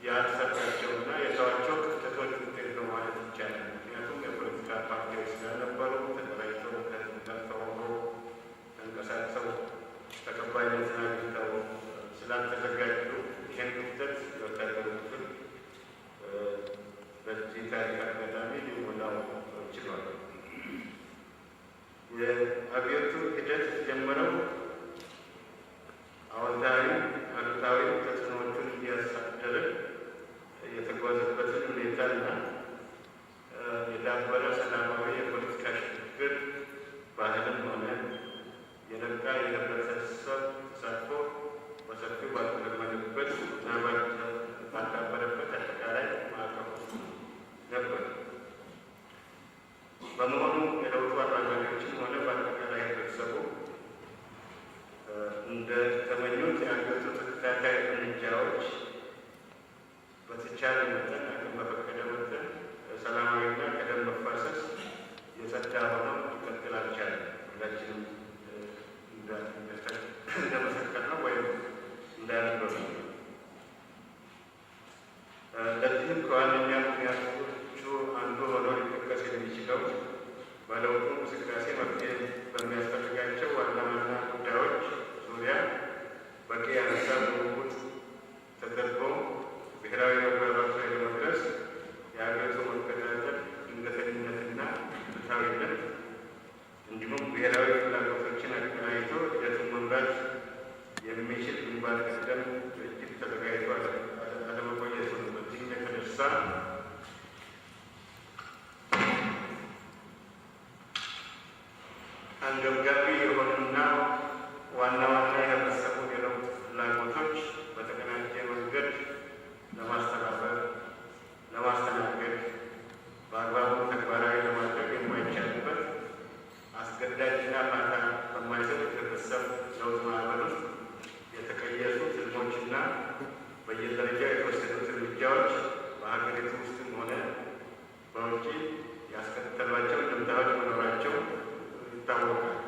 ያልሰራቸውና የተዋቸው ክፍተቶች ውጤት ነው ማለት ይቻላል። ምክንያቱም የፖለቲካ ፓርቲዎች ስላልነበሩ ተደራጅተው ከህዝብ ጋር ተዋውቀው ተንቀሳቅሰው ተቀባይነትን አግኝተው ስላልተዘጋጁ ይህን ክፍተት የወታደሩ ክፍል በዚህ ታሪክ አጋጣሚ ሊሞላው ችሏል። የአብዮቱ ሂደት የተጀመረው አዎንታዊ አሉታዊ ተጽዕኖዎቹን እያሳደረ የተጓዘበትን ሁኔታና የዳበረ ሰላማዊ የፖለቲካ ሽግግር ባህልም ሆነ የነቃ የህብረተሰብ ተሳትፎ በሰፊው ባልተለመደበት እና ባልዳበረበት አጠቃላይ ማዕቀፍ ውስጥ ነበር። በመሆኑ የለውጡ አራማጆችም ሆነ በአጠቃላይ ህብረተሰቡ እንደተመኙት የአገሪቱ ተከታታይ እርምጃዎች በተቻለ መጠን አቅም በፈቀደ መጠን ሰላማዊና ከደም መፋሰስ የጸዳ ሆነው ሊቀጥል አልቻለም። ሁላችንም እንደመሰከርነው ወይም እንዳነበብነው። ለዚህም ከዋነኛ ምክንያቶቹ አንዱ ሆኖ ሊጠቀስ የሚችለው በለውጡ እንቅስቃሴ መፍትሄ በሚያስፈልጋቸው ዋና ዋና ጉዳዮች ዙሪያ በቂ የሀሳብ ልውውጥ ተደርጎ ብሔራዊ መግባባት ላይ ለመድረስ የሀገሪቱ መከታተል ድንገተኝነትና ፍትሃዊነት እንዲሁም ብሔራዊ ፍላጎቶችን አቀናጅቶ ሂደቱን መምራት የሚችል ግንባር ቀደም ድርጅት ተዘጋጅቶ አለመቆየቱ ነው። በዚህም የተነሳ አንገብጋቢ የሆኑና ዋና ዋና የህብረተሰቡን የለውጥ ፍላጎቶች በተቀናጀ መንገድ ለማስተባበር፣ ለማስተናገድ፣ በአግባቡ ተግባራዊ ለማድረግ የማይቻልበት አስገዳጅና ፋታ በማይሰጥ የህብረተሰብ ለውጥ ማዕበል ውስጥ የተቀየሱ ትልሞችና በየደረጃው የተወሰዱት እርምጃዎች በሀገሪቱ ውስጥም ሆነ በውጭ ያስከተሏቸው ድምታዎች መኖራቸው ይታወቃል።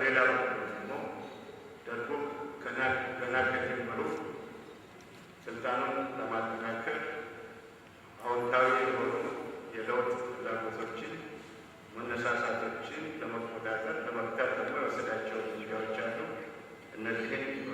በሌላ በኩል ደግሞ ደርጉ ገና ከጀመሩ ስልጣኑን ለማጠናከር